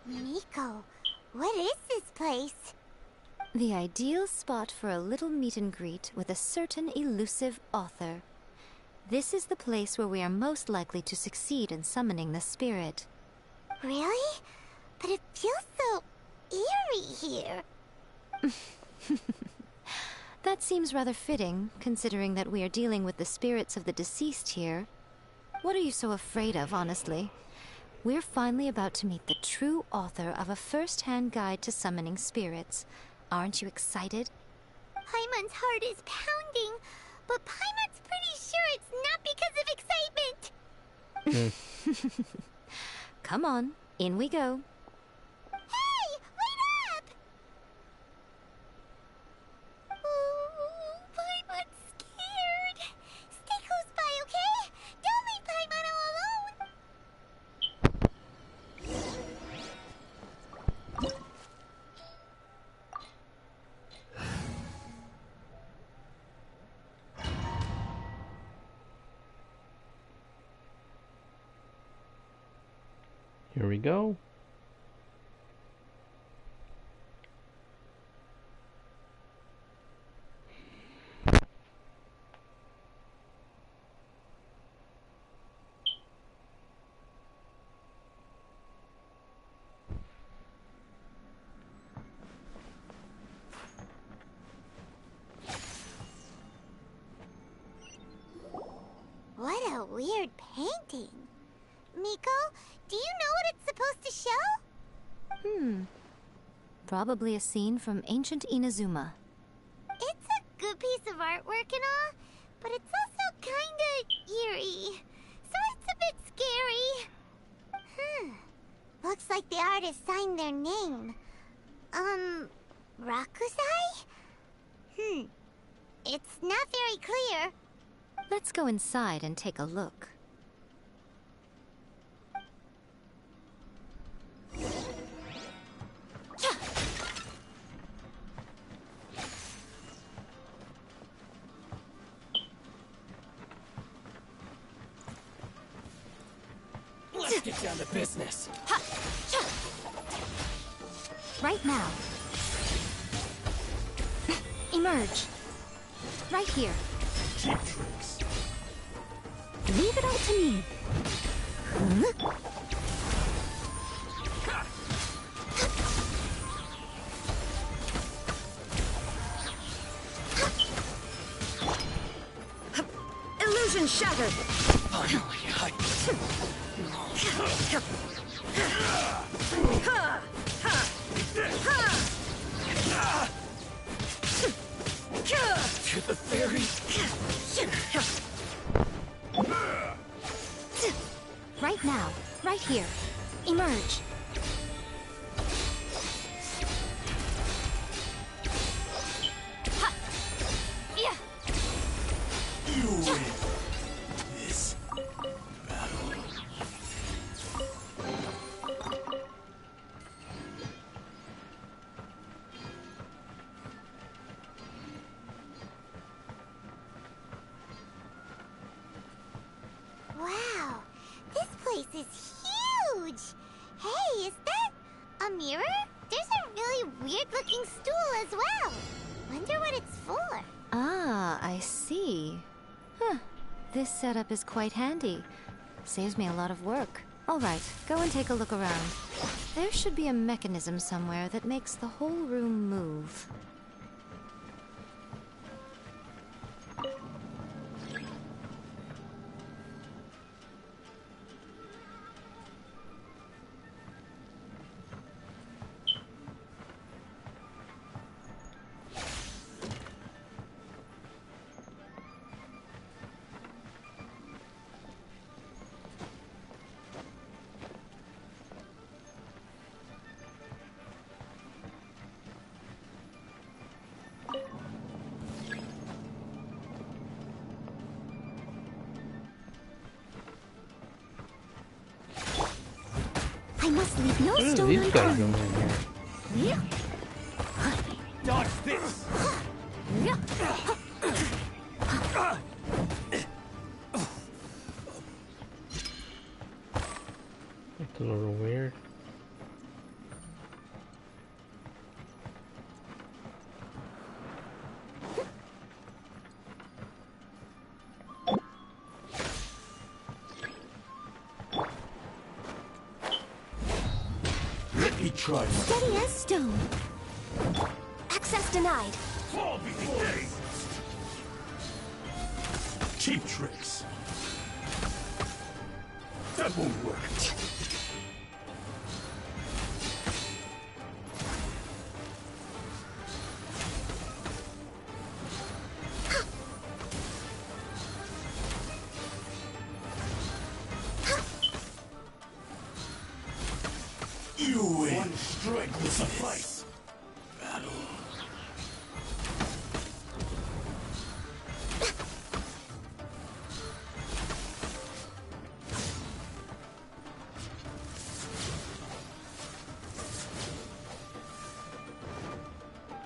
Miko, what is this place? The ideal spot for a little meet and greet with a certain elusive author. This is the place where we are most likely to succeed in summoning the spirit. Really? But it feels so eerie here. That seems rather fitting, considering that we are dealing with the spirits of the deceased here. What are you so afraid of, honestly? We're finally about to meet the true author of a first-hand guide to summoning spirits. Aren't you excited? Paimon's heart is pounding, but Paimon's pretty sure it's not because of excitement. Come on, in we go. Hey, wait up! Ooh, Paimon's scared. Stay close by, okay? Don't leave Paimon all alone. Here we go. What a weird painting. Miko, do you know what it's supposed to show? Probably a scene from ancient Inazuma. It's a good piece of artwork and all, but it's also kinda eerie. So it's a bit scary. Looks like the artist signed their name. Rakusai? It's not very clear. Let's go inside and take a look. get down to business. Ha! Cha! Right now. Emerge. Right here. Cheap tricks. Leave it all to me. Huh? Illusion shattered. Finally, to the fairies. Right now, right here. Emerge. Ha! Yeah. You win this battle. Wow, this place is huge! Hey, is that a mirror? There's a really weird-looking stool as well. Wonder what it's for. Ah, I see. Huh. This setup is quite handy. Saves me a lot of work. All right, go and take a look around. There should be a mechanism somewhere that makes the whole room move. I must leave no stone These guys unturned. going in here. Dodge this. It's a little weird. Let me try my Steady as stone. Access denied. fall before me. Cheap tricks. That won't work. You win. One strike will suffice. Battle.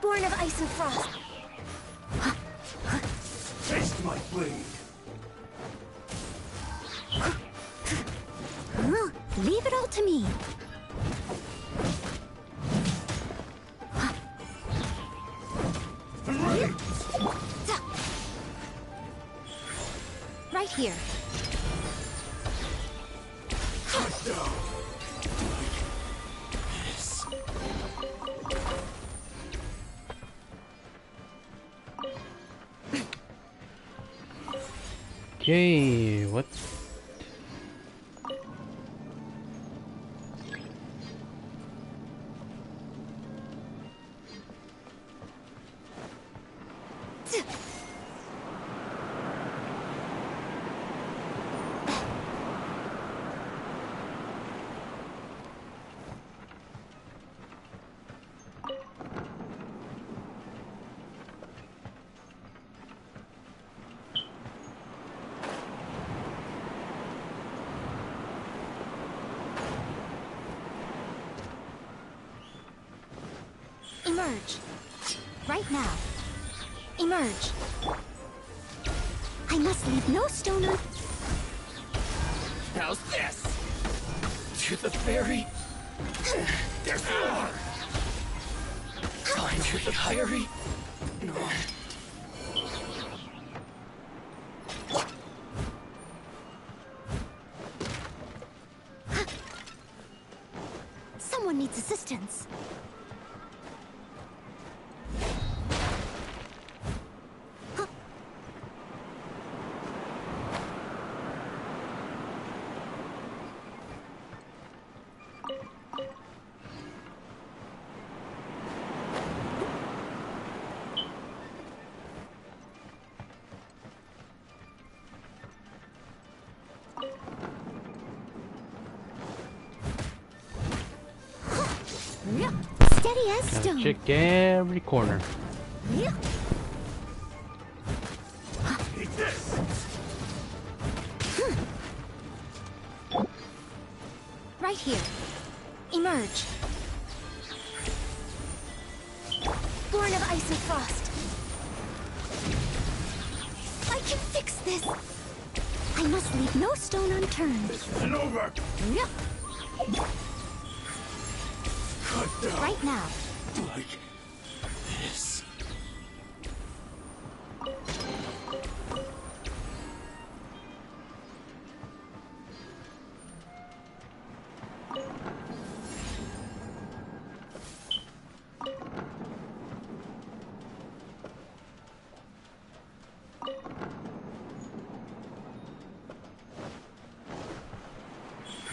Born of ice and frost. Taste my blade. Leave it all to me. Right here. Cut down. Yes. Okay, what? Emerge. Right now. Emerge. I must leave no stone un... How's this? to the ferry. There you are. Finally, Kairi. No. Someone needs assistance. Steady as Gotta stone. check every corner. Eat this. Right here. Emerge. Born of ice and frost. I can fix this. I must leave no stone unturned. This isn't over. Cut down. Right now. Like this.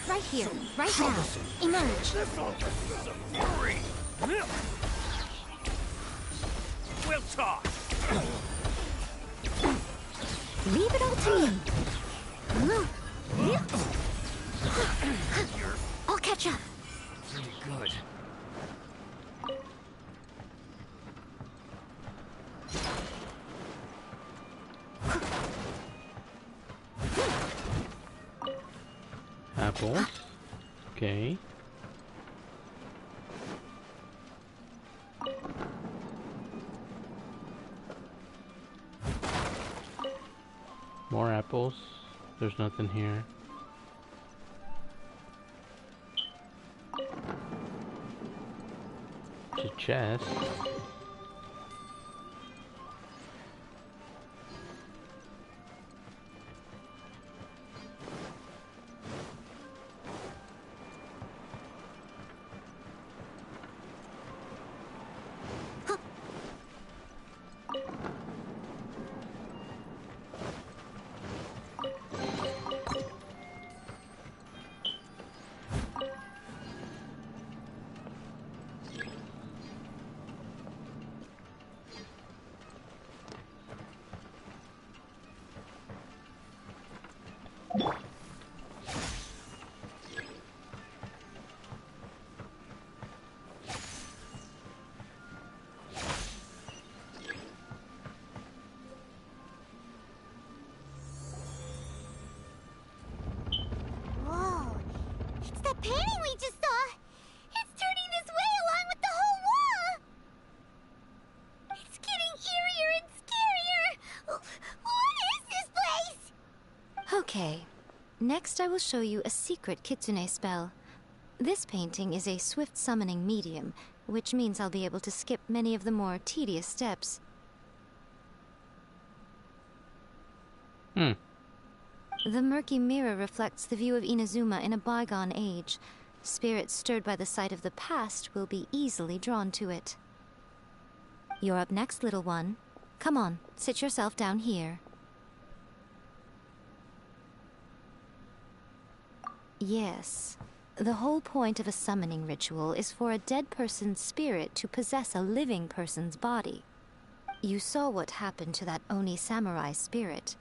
Right here. Right now. Emerge. We'll talk. Leave it all to me. I'll catch up. Pretty good. Apples. Okay. More apples. There's nothing here. It's a chest. Whoa. It's that painting we just saw. It's turning this way along with the whole wall. It's getting eerier and scarier. What is this place? Okay. Next, I will show you a secret Kitsune spell. This painting is a swift summoning medium, which means I'll be able to skip many of the more tedious steps. The murky mirror reflects the view of Inazuma in a bygone age. Spirits stirred by the sight of the past will be easily drawn to it. You're up next, little one. Come on, sit yourself down here. Yes. The whole point of a summoning ritual is for a dead person's spirit to possess a living person's body. You saw what happened to that Oni samurai spirit.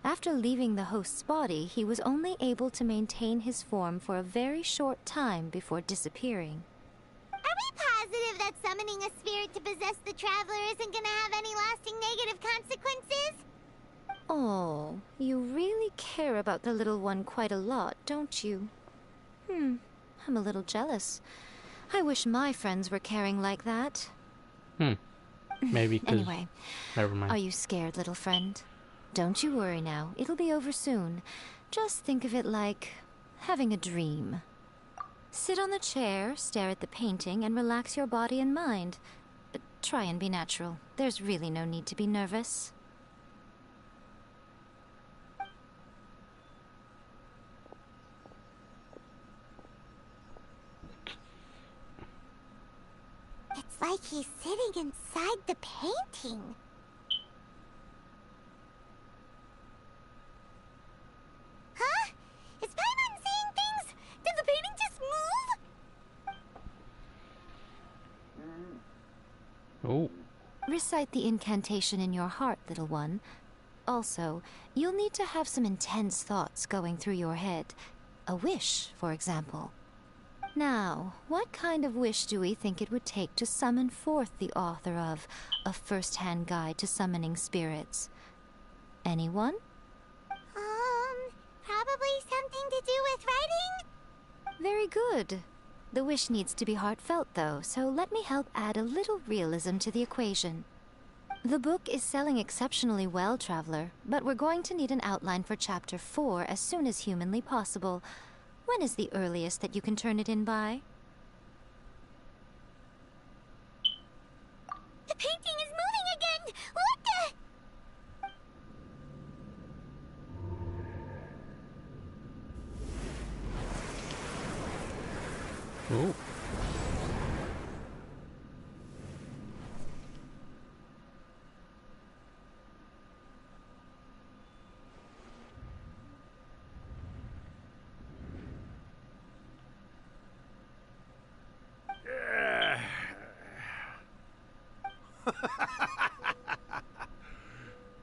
After leaving the host's body, he was only able to maintain his form for a very short time before disappearing. Are we positive that summoning a spirit to possess the traveler isn't gonna have any lasting negative consequences? Oh, you really care about the little one quite a lot, don't you? I'm a little jealous. I wish my friends were caring like that. Maybe 'cause... Anyway, Never mind. are you scared, little friend? Don't you worry now. It'll be over soon. Just think of it like having a dream. Sit on the chair, stare at the painting, and relax your body and mind. But try and be natural. There's really no need to be nervous. It's like he's sitting inside the painting. Huh? Is Paimon seeing things? Did the painting just move? Oh. Recite the incantation in your heart, little one. Also, you'll need to have some intense thoughts going through your head. A wish, for example. Now, what kind of wish do we think it would take to summon forth the author of A First-Hand Guide to Summoning Spirits? Anyone? Probably something to do with writing? Very good. The wish needs to be heartfelt, though, so let me help add a little realism to the equation. The book is selling exceptionally well, Traveler, but we're going to need an outline for Chapter 4 as soon as humanly possible. When is the earliest that you can turn it in by? The painting is moving again! What the... Oh.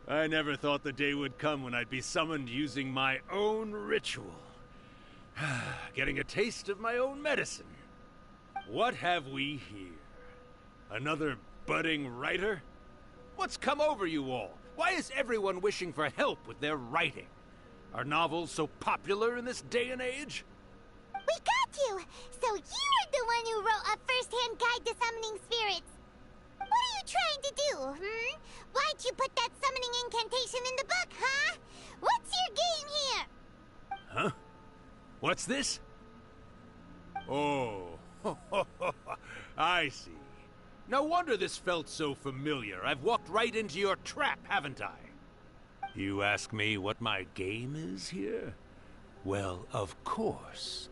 I never thought the day would come when I'd be summoned using my own ritual. Getting a taste of my own medicine. What have we here? Another budding writer? What's come over you all? Why is everyone wishing for help with their writing? Are novels so popular in this day and age? We got you! So you're the one who wrote A First-Hand Guide to Summoning Spirits! What are you trying to do, Why'd you put that summoning incantation in the book, huh? What's your game here? Huh? What's this? Oh, I see. No wonder this felt so familiar. I've walked right into your trap, haven't I? You ask me what my game is here? Well, of course.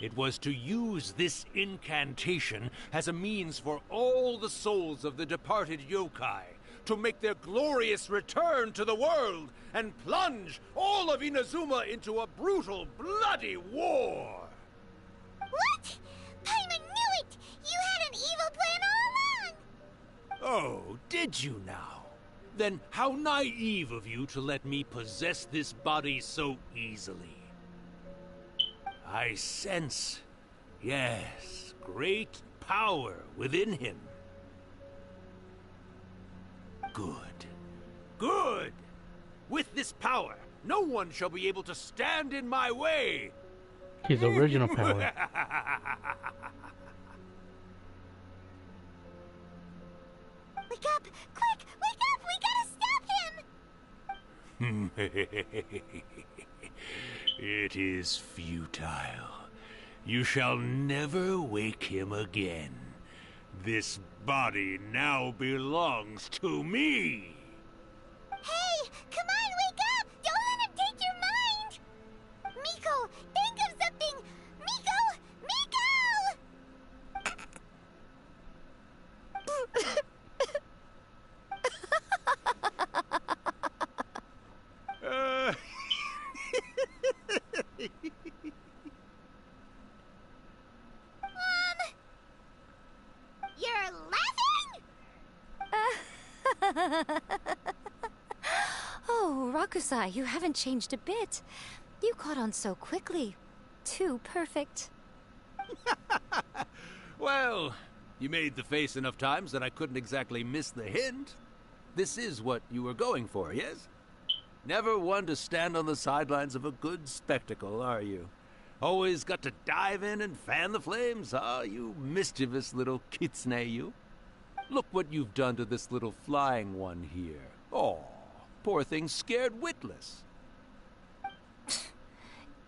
It was to use this incantation as a means for all the souls of the departed yokai to make their glorious return to the world and plunge all of Inazuma into a brutal, bloody war! What? Paimon knew it! You had an evil plan all along! Oh, did you now? Then how naive of you to let me possess this body so easily. I sense, yes, great power within him. Good. Good! With this power, no one shall be able to stand in my way! His original power. Wake up! Quick! Wake up! We gotta stop him! It is futile. You shall never wake him again. This body now belongs to me! Hey! Come on, wake up! Don't let him take your mind! Miko, think of something! Miko! You're laughing? Oh, Rakusai, you haven't changed a bit. You caught on so quickly. Too perfect. Well, you made the face enough times that I couldn't exactly miss the hint. This is what you were going for, yes? Never one to stand on the sidelines of a good spectacle, are you? Always got to dive in and fan the flames, huh? You mischievous little Kitsune, you. Look what you've done to this little flying one here. Oh, poor thing scared witless.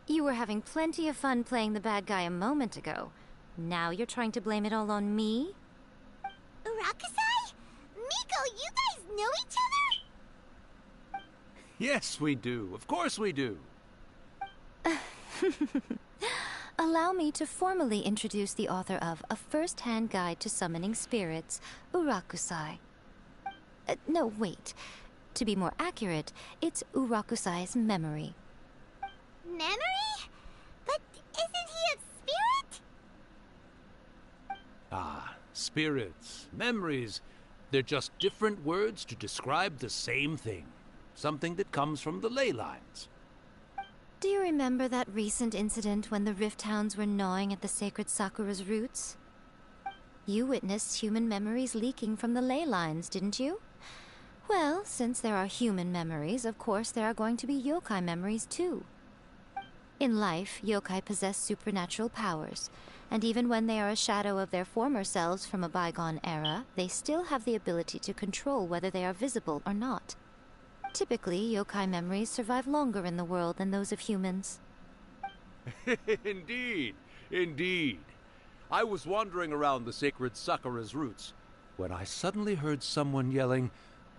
You were having plenty of fun playing the bad guy a moment ago. Now you're trying to blame it all on me? Urakusai? Miko, you guys know each other? Yes, we do. Of course we do. Allow me to formally introduce the author of A First-Hand Guide to Summoning Spirits, Urakusai. No, wait. To be more accurate, it's Urakusai's memory. Memory? But isn't he a spirit? Ah, spirits, memories. They're just different words to describe the same thing. Something that comes from the ley lines. Do you remember that recent incident when the Rift Hounds were gnawing at the sacred Sakura's roots? You witnessed human memories leaking from the ley lines, didn't you? Well, since there are human memories, of course there are going to be yokai memories too. In life, yokai possess supernatural powers, and even when they are a shadow of their former selves from a bygone era, they still have the ability to control whether they are visible or not. Typically, yokai memories survive longer in the world than those of humans. Indeed, indeed. I was wandering around the sacred Sakura's roots when I suddenly heard someone yelling,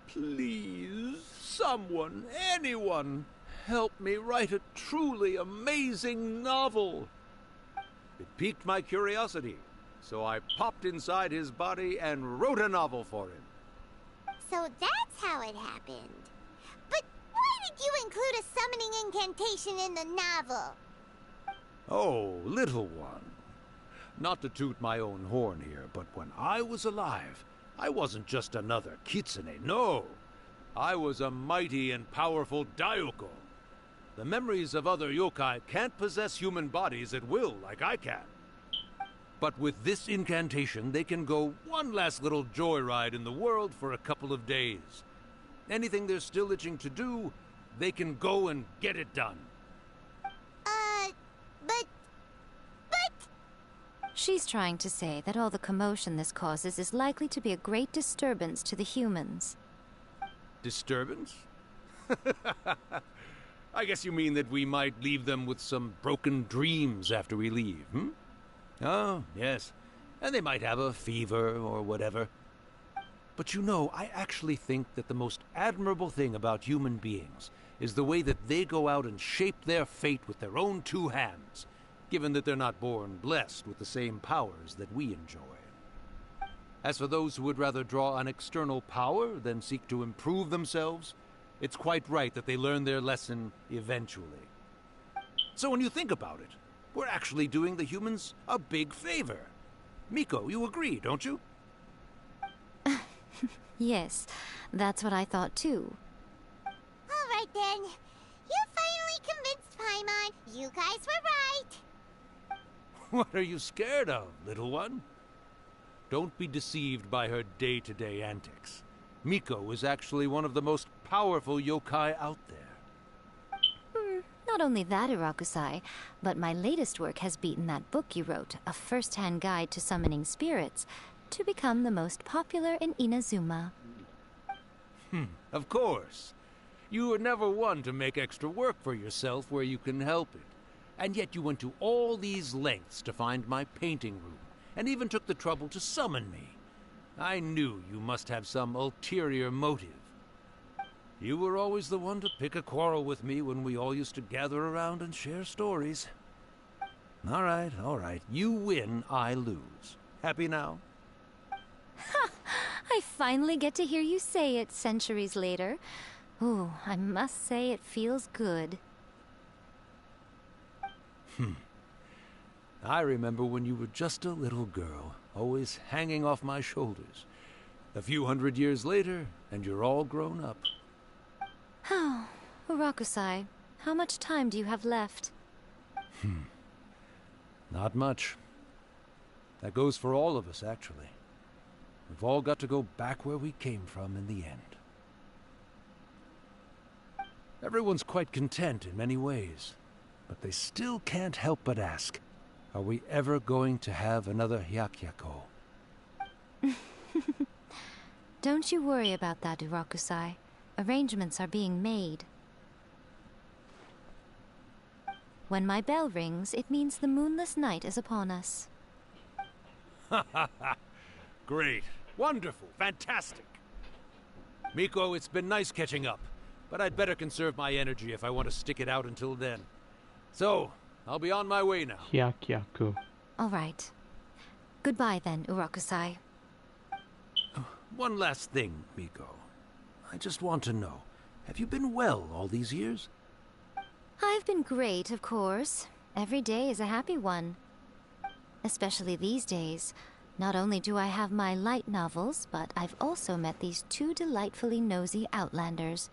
"Please, someone, anyone, help me write a truly amazing novel." It piqued my curiosity, so I popped inside his body and wrote a novel for him. So that's how it happened. But why did you include a summoning incantation in the novel? Oh, little one. Not to toot my own horn here, but when I was alive, I wasn't just another Kitsune, no. I was a mighty and powerful Daiyuko. The memories of other yokai can't possess human bodies at will like I can. But with this incantation, they can go one last little joyride in the world for a couple of days. Anything they're still itching to do, they can go and get it done. But... She's trying to say that all the commotion this causes is likely to be a great disturbance to the humans. Disturbance? I guess you mean that we might leave them with some broken dreams after we leave, hmm? Oh, yes. And they might have a fever or whatever. But you know, I actually think that the most admirable thing about human beings is the way that they go out and shape their fate with their own two hands, given that they're not born blessed with the same powers that we enjoy. As for those who would rather draw on external power than seek to improve themselves, it's quite right that they learn their lesson eventually. So when you think about it, we're actually doing the humans a big favor. Miko, you agree, don't you? Yes, that's what I thought too. All right then. You finally convinced Paimon. You guys were right. What are you scared of, little one? Don't be deceived by her day-to-day antics. Miko is actually one of the most powerful yokai out there. Not only that, Urakusai, but my latest work has beaten that book you wrote, A First-Hand Guide to Summoning Spirits, to become the most popular in Inazuma. Of course. You were never one to make extra work for yourself where you can help it. And yet you went to all these lengths to find my painting room, and even took the trouble to summon me. I knew you must have some ulterior motive. You were always the one to pick a quarrel with me when we all used to gather around and share stories. All right. You win, I lose. Happy now? Ha! I finally get to hear you say it centuries later. Ooh, I must say it feels good. I remember when you were just a little girl, always hanging off my shoulders. A few hundred years later, and you're all grown up. Oh, Urakusai, how much time do you have left? Not much. That goes for all of us, actually. We've all got to go back where we came from in the end. Everyone's quite content in many ways, but they still can't help but ask, are we ever going to have another Hyakyako? Don't you worry about that, Urakusai. Arrangements are being made. When my bell rings, it means the moonless night is upon us. Ha ha ha! Great. Wonderful. Fantastic. Miko, it's been nice catching up, but I'd better conserve my energy if I want to stick it out until then. So, I'll be on my way now. Hyakyaku. All right. Goodbye then, Urakusai. One last thing, Miko. I just want to know, have you been well all these years? I've been great, of course. Every day is a happy one. Especially these days. Not only do I have my light novels, but I've also met these two delightfully nosy outlanders.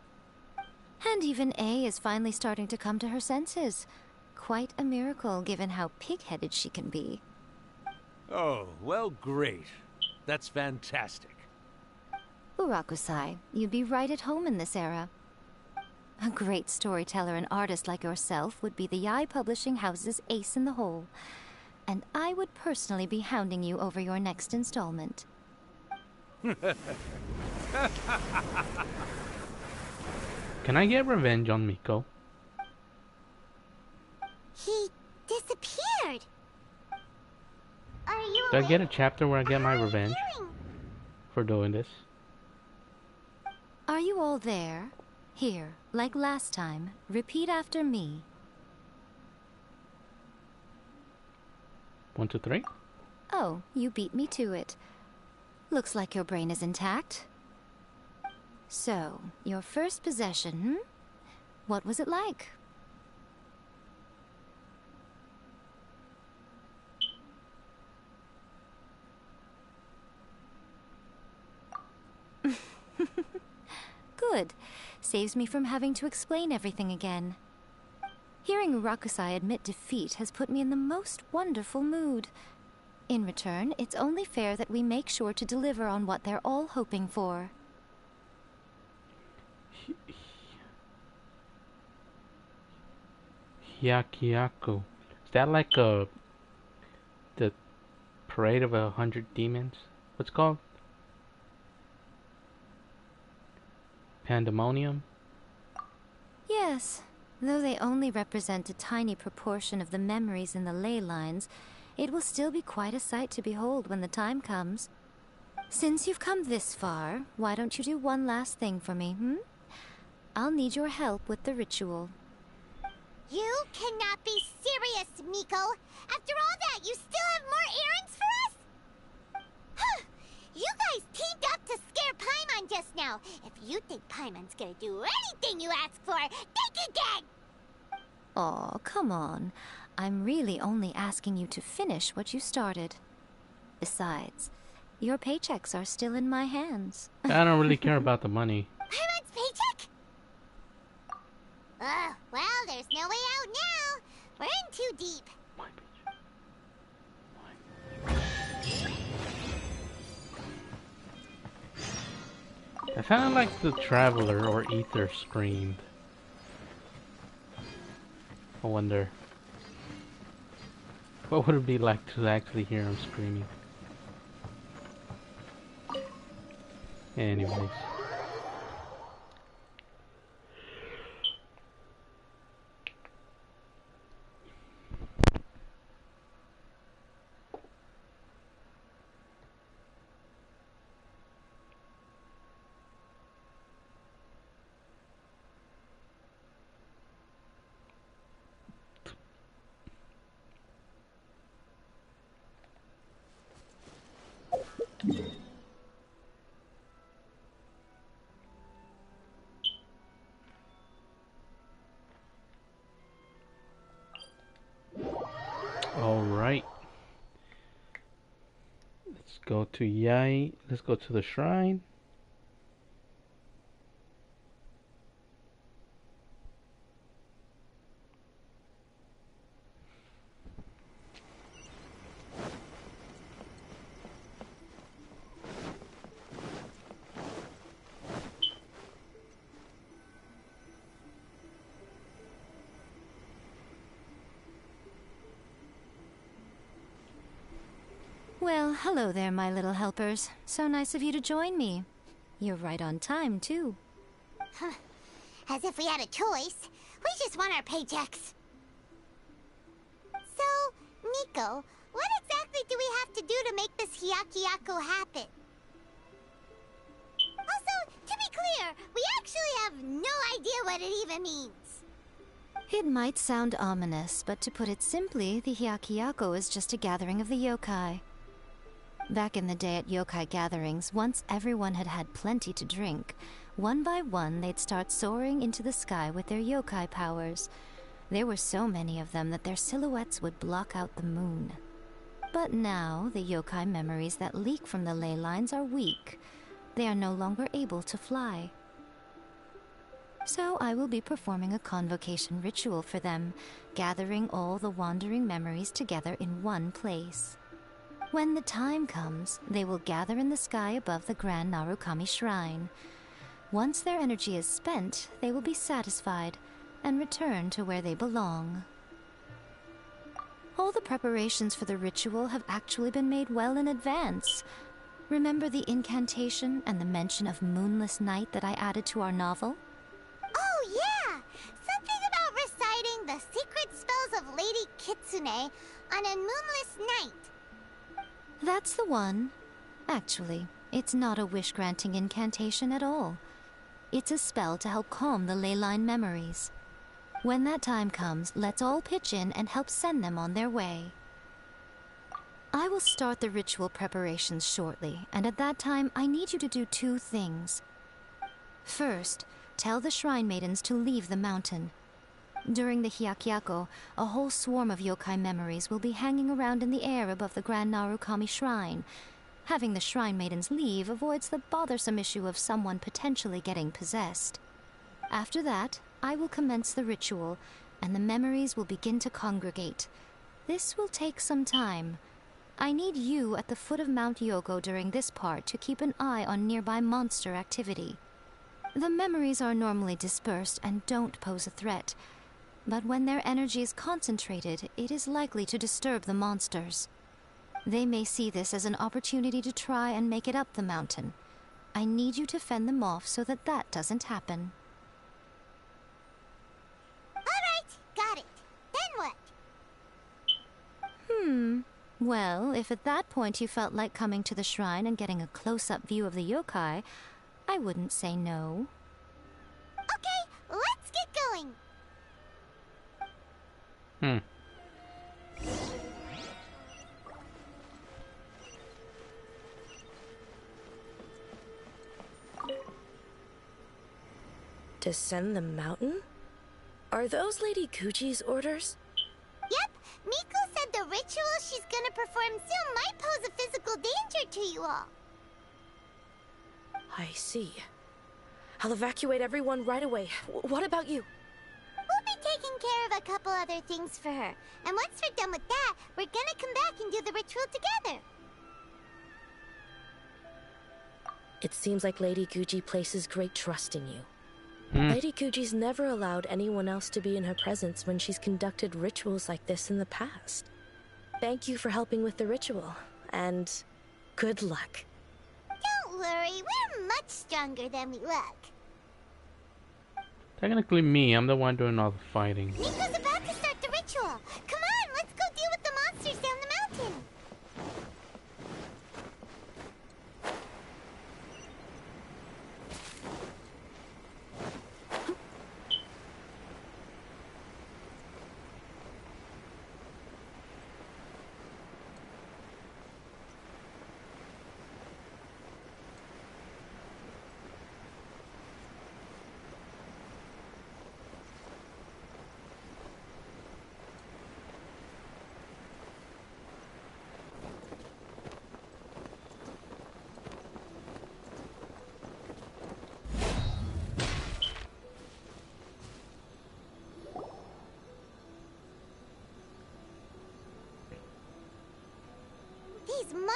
And even A is finally starting to come to her senses. Quite a miracle, given how pig-headed she can be. Oh, well, great. That's fantastic. Urakusai, you'd be right at home in this era. A great storyteller and artist like yourself would be the Yae Publishing House's ace in the hole. And I would personally be hounding you over your next installment. Can I get revenge on Miko? He disappeared. Are you Do I get a chapter where I get my revenge for doing this? Are you all there? Here, like last time, repeat after me. 1, 2, 3. Oh, you beat me to it. Looks like your brain is intact. So, your first possession, what was it like? Good. Saves me from having to explain everything again. Hearing Urakusai admit defeat has put me in the most wonderful mood. In return, it's only fair that we make sure to deliver on what they're all hoping for. Hyakyaku. Is that like the parade of 100 demons? What's it called? Pandemonium? Yes, though they only represent a tiny proportion of the memories in the ley lines, it will still be quite a sight to behold when the time comes. Since you've come this far, why don't you do one last thing for me, I'll need your help with the ritual. You cannot be serious, Miko. After all that, you still have more errands for us? Huh. You guys teamed up to scare Paimon just now. If you think Paimon's gonna do anything you ask for, think again! Aw, come on. I'm really only asking you to finish what you started. Besides, your paychecks are still in my hands. I don't really care about the money. Paimon's paycheck? Well, there's no way out now. We're in too deep. That sounded like the Traveler or Ether screamed. I wonder, what would it be like to actually hear him screaming? Anyways. Alright. Let's go to Yae. Let's go to the shrine. Well, hello there, my little helpers. So nice of you to join me. You're right on time, too. As if we had a choice. We just want our paychecks. Miko, what exactly do we have to do to make this Hyakyako happen? Also, to be clear, we actually have no idea what it even means. It might sound ominous, but to put it simply, the Hyakyako is just a gathering of the yokai. Back in the day at yokai gatherings, once everyone had had plenty to drink, one by one they'd start soaring into the sky with their yokai powers. There were so many of them that their silhouettes would block out the moon. But now, the yokai memories that leak from the ley lines are weak. They are no longer able to fly. So I will be performing a convocation ritual for them, gathering all the wandering memories together in one place. When the time comes, they will gather in the sky above the Grand Narukami Shrine. Once their energy is spent, they will be satisfied and return to where they belong. All the preparations for the ritual have actually been made well in advance. Remember the incantation and the mention of moonless night that I added to our novel? Oh, yeah! Something about reciting the secret spells of Lady Kitsune on a moonless night. That's the one. Actually, it's not a wish-granting incantation at all. It's a spell to help calm the ley line memories. When that time comes, let's all pitch in and help send them on their way. I will start the ritual preparations shortly, and at that time, I need you to do two things. First, tell the Shrine Maidens to leave the mountain. During the Hyakyako, a whole swarm of yokai memories will be hanging around in the air above the Grand Narukami Shrine. Having the Shrine Maidens leave avoids the bothersome issue of someone potentially getting possessed. After that, I will commence the ritual, and the memories will begin to congregate. This will take some time. I need you at the foot of Mount Yogo during this part to keep an eye on nearby monster activity. The memories are normally dispersed and don't pose a threat, but when their energy is concentrated, it is likely to disturb the monsters. They may see this as an opportunity to try and make it up the mountain. I need you to fend them off so that that doesn't happen. Alright, got it. Then what? Well, if at that point you felt like coming to the shrine and getting a close-up view of the yokai, I wouldn't say no. Okay, let's get going. Descend the mountain? Are those Lady Guji's orders? Yep, Miko said the ritual she's gonna perform soon might pose a physical danger to you all. I see. I'll evacuate everyone right away. What about you? We'll be taking care of a couple other things for her. And once we're done with that, we're gonna come back and do the ritual together. It seems like Lady Guji places great trust in you. Lady Guji's never allowed anyone else to be in her presence when she's conducted rituals like this in the past. Thank you for helping with the ritual, and good luck. Don't worry, we're much stronger than we look. Technically me, I'm the one doing all the fighting. Miko's about to start the ritual. Come on, let's go deal with the monsters down the mountain.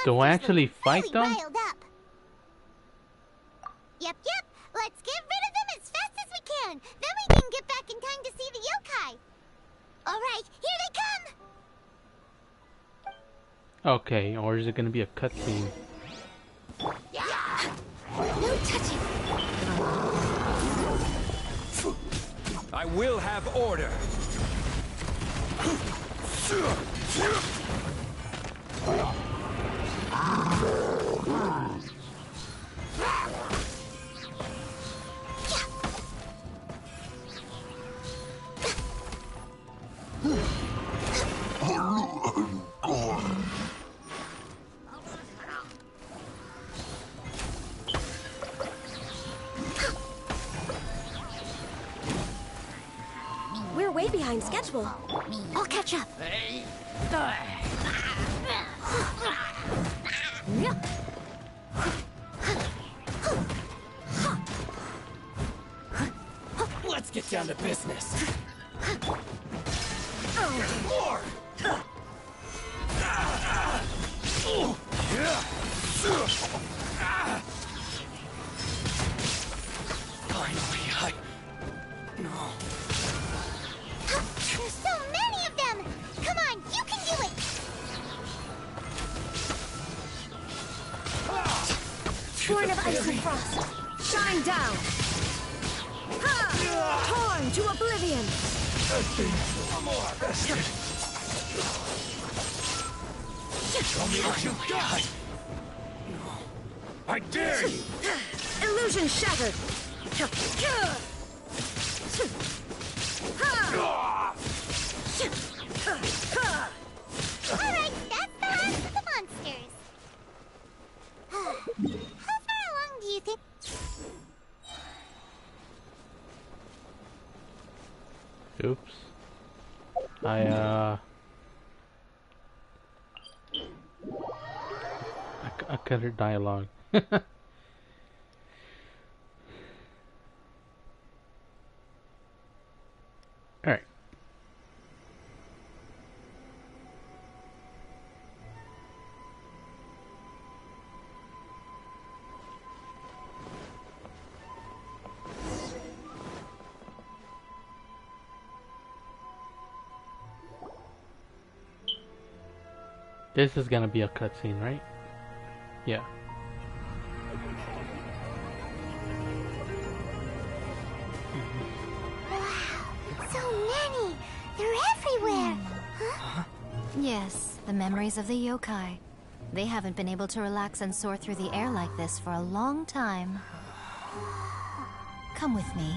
Do I actually fight them? Riled up. Yep. Let's get rid of them as fast as we can. Then we can get back in time to see the yokai. Alright, here they come. Okay, or is it gonna be a cutscene? No touching. I will have order. We're way behind schedule. I'll catch up. Let's get down to business. More! Finally, No. There's so many of them! Come on, you can do it! Born of ice and frost. Shine down! Ha! Torn to oblivion! One more! Show me what you got! I dare you! Illusion shattered! Alright, that's the last of the monsters. How far along do you think? Oops. I cut her dialogue. Alright. This is gonna be a cutscene, right? Yeah. So many! They're everywhere! Huh? Yes, the memories of the yokai. They haven't been able to relax and soar through the air like this for a long time. Come with me.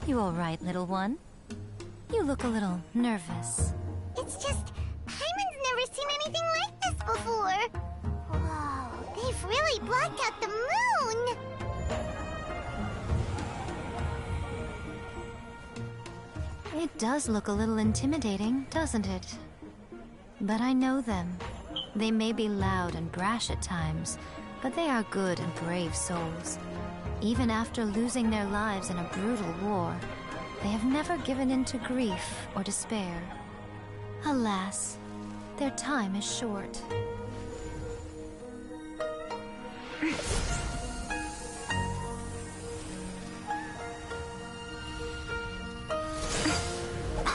You all right, little one? You look a little nervous. It's just, Hyman's never seen anything like this before. Whoa, they've really blocked out the moon! It does look a little intimidating, doesn't it? But I know them. They may be loud and brash at times, but they are good and brave souls. Even after losing their lives in a brutal war, they have never given in to grief or despair. Alas, their time is short.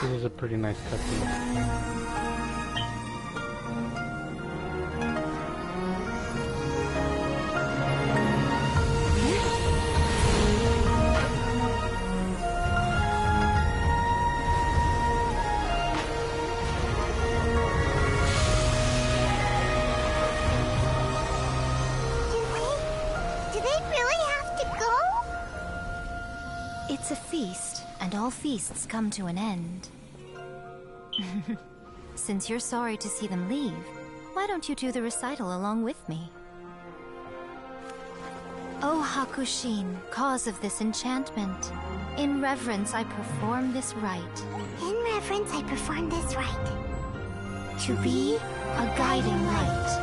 This is a pretty nice cutscene. Do they really have to go? It's a feast, and all feasts come to an end. Since you're sorry to see them leave, why don't you do the recital along with me? O Hakushin, cause of this enchantment, in reverence I perform this rite. In reverence, I perform this rite. To be a guiding light.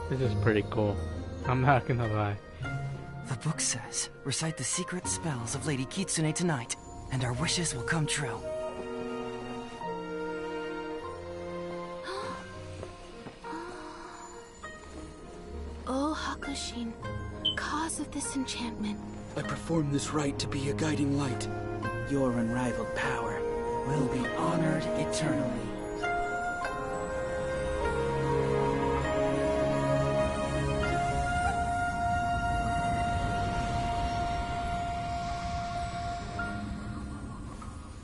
This is pretty cool. I'm not gonna lie. The book says, recite the secret spells of Lady Kitsune tonight, and our wishes will come true. Hakushin, cause of this enchantment. I perform this rite to be a guiding light. Your unrivaled power will be honored eternally.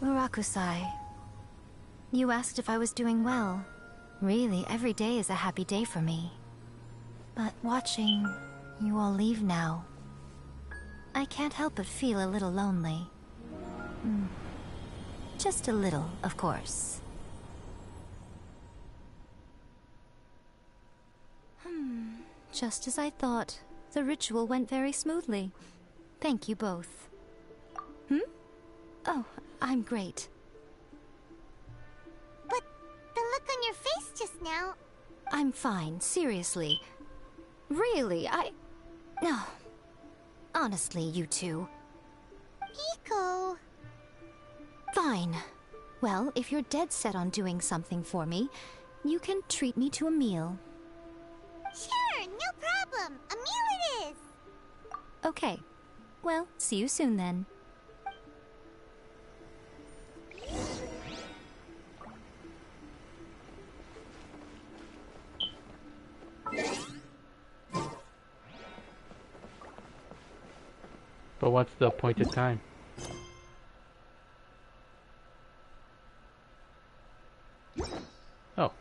Urakusai, you asked if I was doing well. Really, every day is a happy day for me. But watching you all leave now, I can't help but feel a little lonely. Just a little, of course. Just as I thought. The ritual went very smoothly. Thank you both. Oh, I'm great. But the look on your face just now... I'm fine, seriously. Really, No. Honestly, you two. Miko... Fine. Well, if you're dead set on doing something for me, you can treat me to a meal. Sure, no problem. A meal it is. Okay. Well, see you soon then. But what's the appointed time? Oh.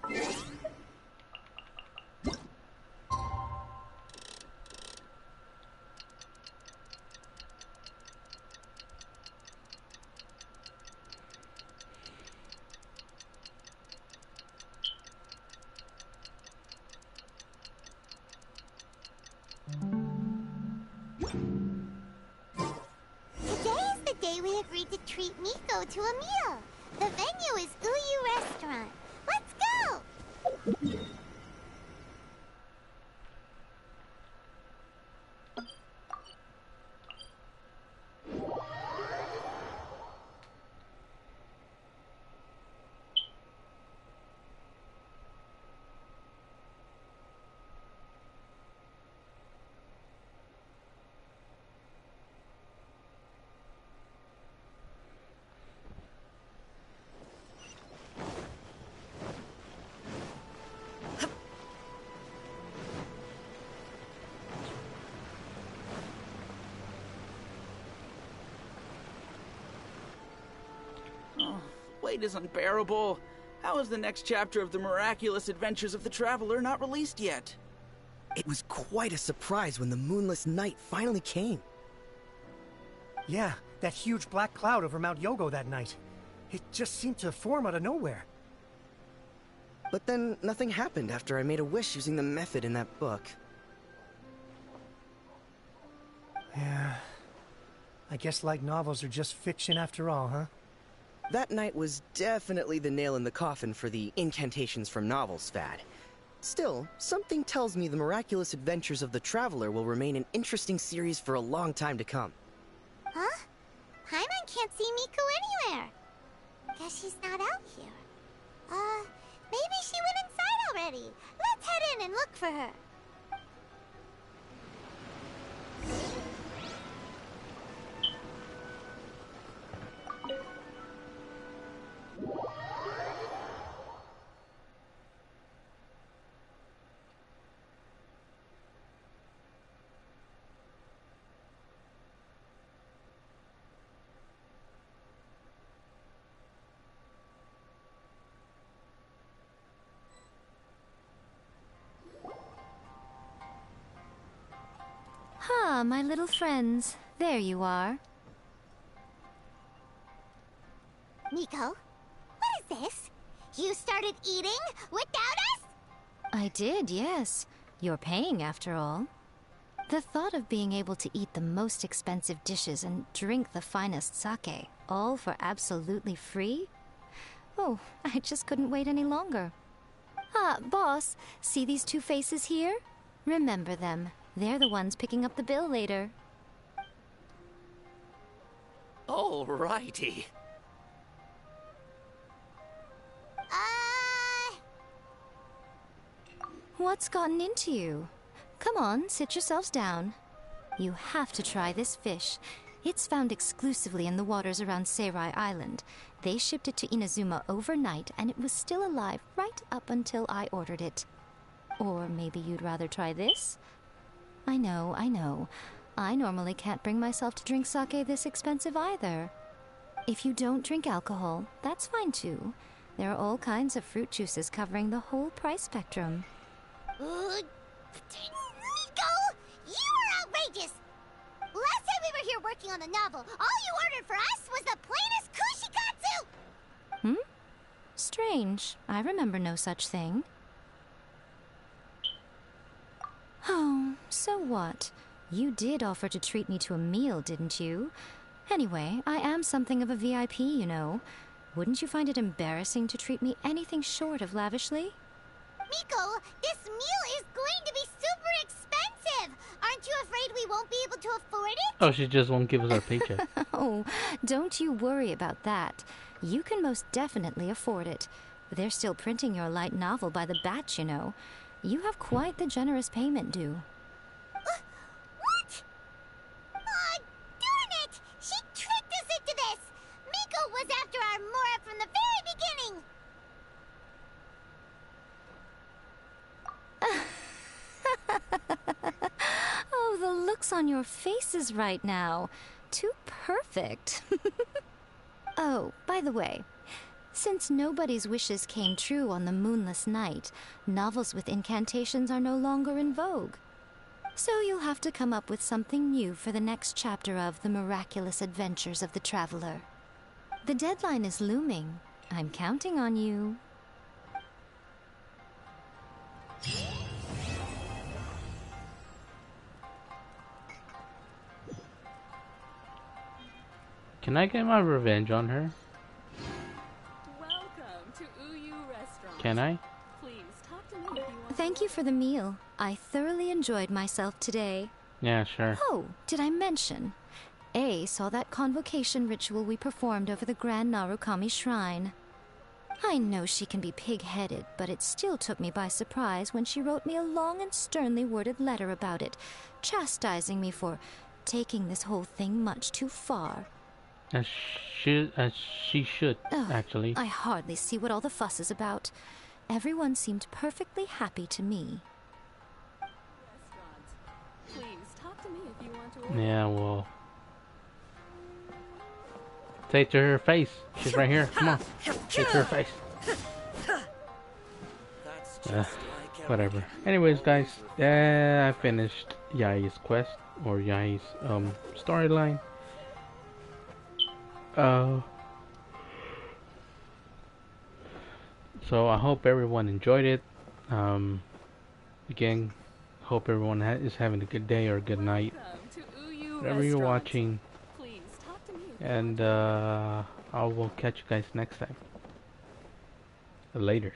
We agreed to treat Miko to a meal. The venue is Uyu Restaurant. Let's go! Wait is unbearable. How is the next chapter of the miraculous adventures of the Traveler not released yet? It was quite a surprise when the moonless night finally came. Yeah, that huge black cloud over Mount Yogo that night. It just seemed to form out of nowhere. But then nothing happened after I made a wish using the method in that book. Yeah. I guess light novels are just fiction after all, huh? That night was definitely the nail in the coffin for the incantations from novels fad. Still, something tells me the miraculous adventures of the Traveler will remain an interesting series for a long time to come. Huh? Paimon can't see Miko anywhere. Guess she's not out here. Maybe she went inside already. Let's head in and look for her. Ah, my little friends. There you are. Miko, what is this? You started eating without us? I did, yes. You're paying after all. The thought of being able to eat the most expensive dishes and drink the finest sake, all for absolutely free? Oh, I just couldn't wait any longer. Ah, boss, see these two faces here? Remember them. They're the ones picking up the bill later. Alrighty. What's gotten into you? Come on, sit yourselves down. You have to try this fish. It's found exclusively in the waters around Seirai Island. They shipped it to Inazuma overnight, and it was still alive right up until I ordered it. Or maybe you'd rather try this? I know, I know. I normally can't bring myself to drink sake this expensive either. If you don't drink alcohol, that's fine too. There are all kinds of fruit juices covering the whole price spectrum. Nico! You are outrageous! Last time we were here working on the novel, all you ordered for us was the plainest kushikatsu! Strange. I remember no such thing. Oh, so what? You did offer to treat me to a meal, didn't you? Anyway, I am something of a VIP, you know. Wouldn't you find it embarrassing to treat me anything short of lavishly? Miko, this meal is going to be super expensive! Aren't you afraid we won't be able to afford it? Oh, she just won't give us our paycheck. Oh, don't you worry about that. You can most definitely afford it. They're still printing your light novel by the batch, you know. You have quite the generous payment due. What? Aw, darn it! She tricked us into this! Miko was after our Mora from the very beginning! Oh, the looks on your faces right now. Too perfect. Oh, by the way, since nobody's wishes came true on the moonless night, novels with incantations are no longer in vogue. So you'll have to come up with something new for the next chapter of The Miraculous Adventures of the Traveler. The deadline is looming. I'm counting on you. Can I get my revenge on her? Welcome to Uyu Restaurant. Can I? Please talk to me if you want. Thank you for the meal. I thoroughly enjoyed myself today. Yeah, sure. Oh, did I mention? A saw that convocation ritual we performed over the Grand Narukami Shrine. I know she can be pig-headed, but it still took me by surprise when she wrote me a long and sternly worded letter about it, chastising me for taking this whole thing much too far. As she should, actually. I hardly see what all the fuss is about. Everyone seemed perfectly happy to me. Please talk to me if you want to order. Yeah, well. Say it to her face. She's right here. Come on. Say it to her face. Whatever. Anyways, guys, I finished Yai's quest, or Yai's storyline. So I hope everyone enjoyed it. Again, hope everyone is having a good day or a good night, whatever you're watching. And I will catch you guys next time. Laters.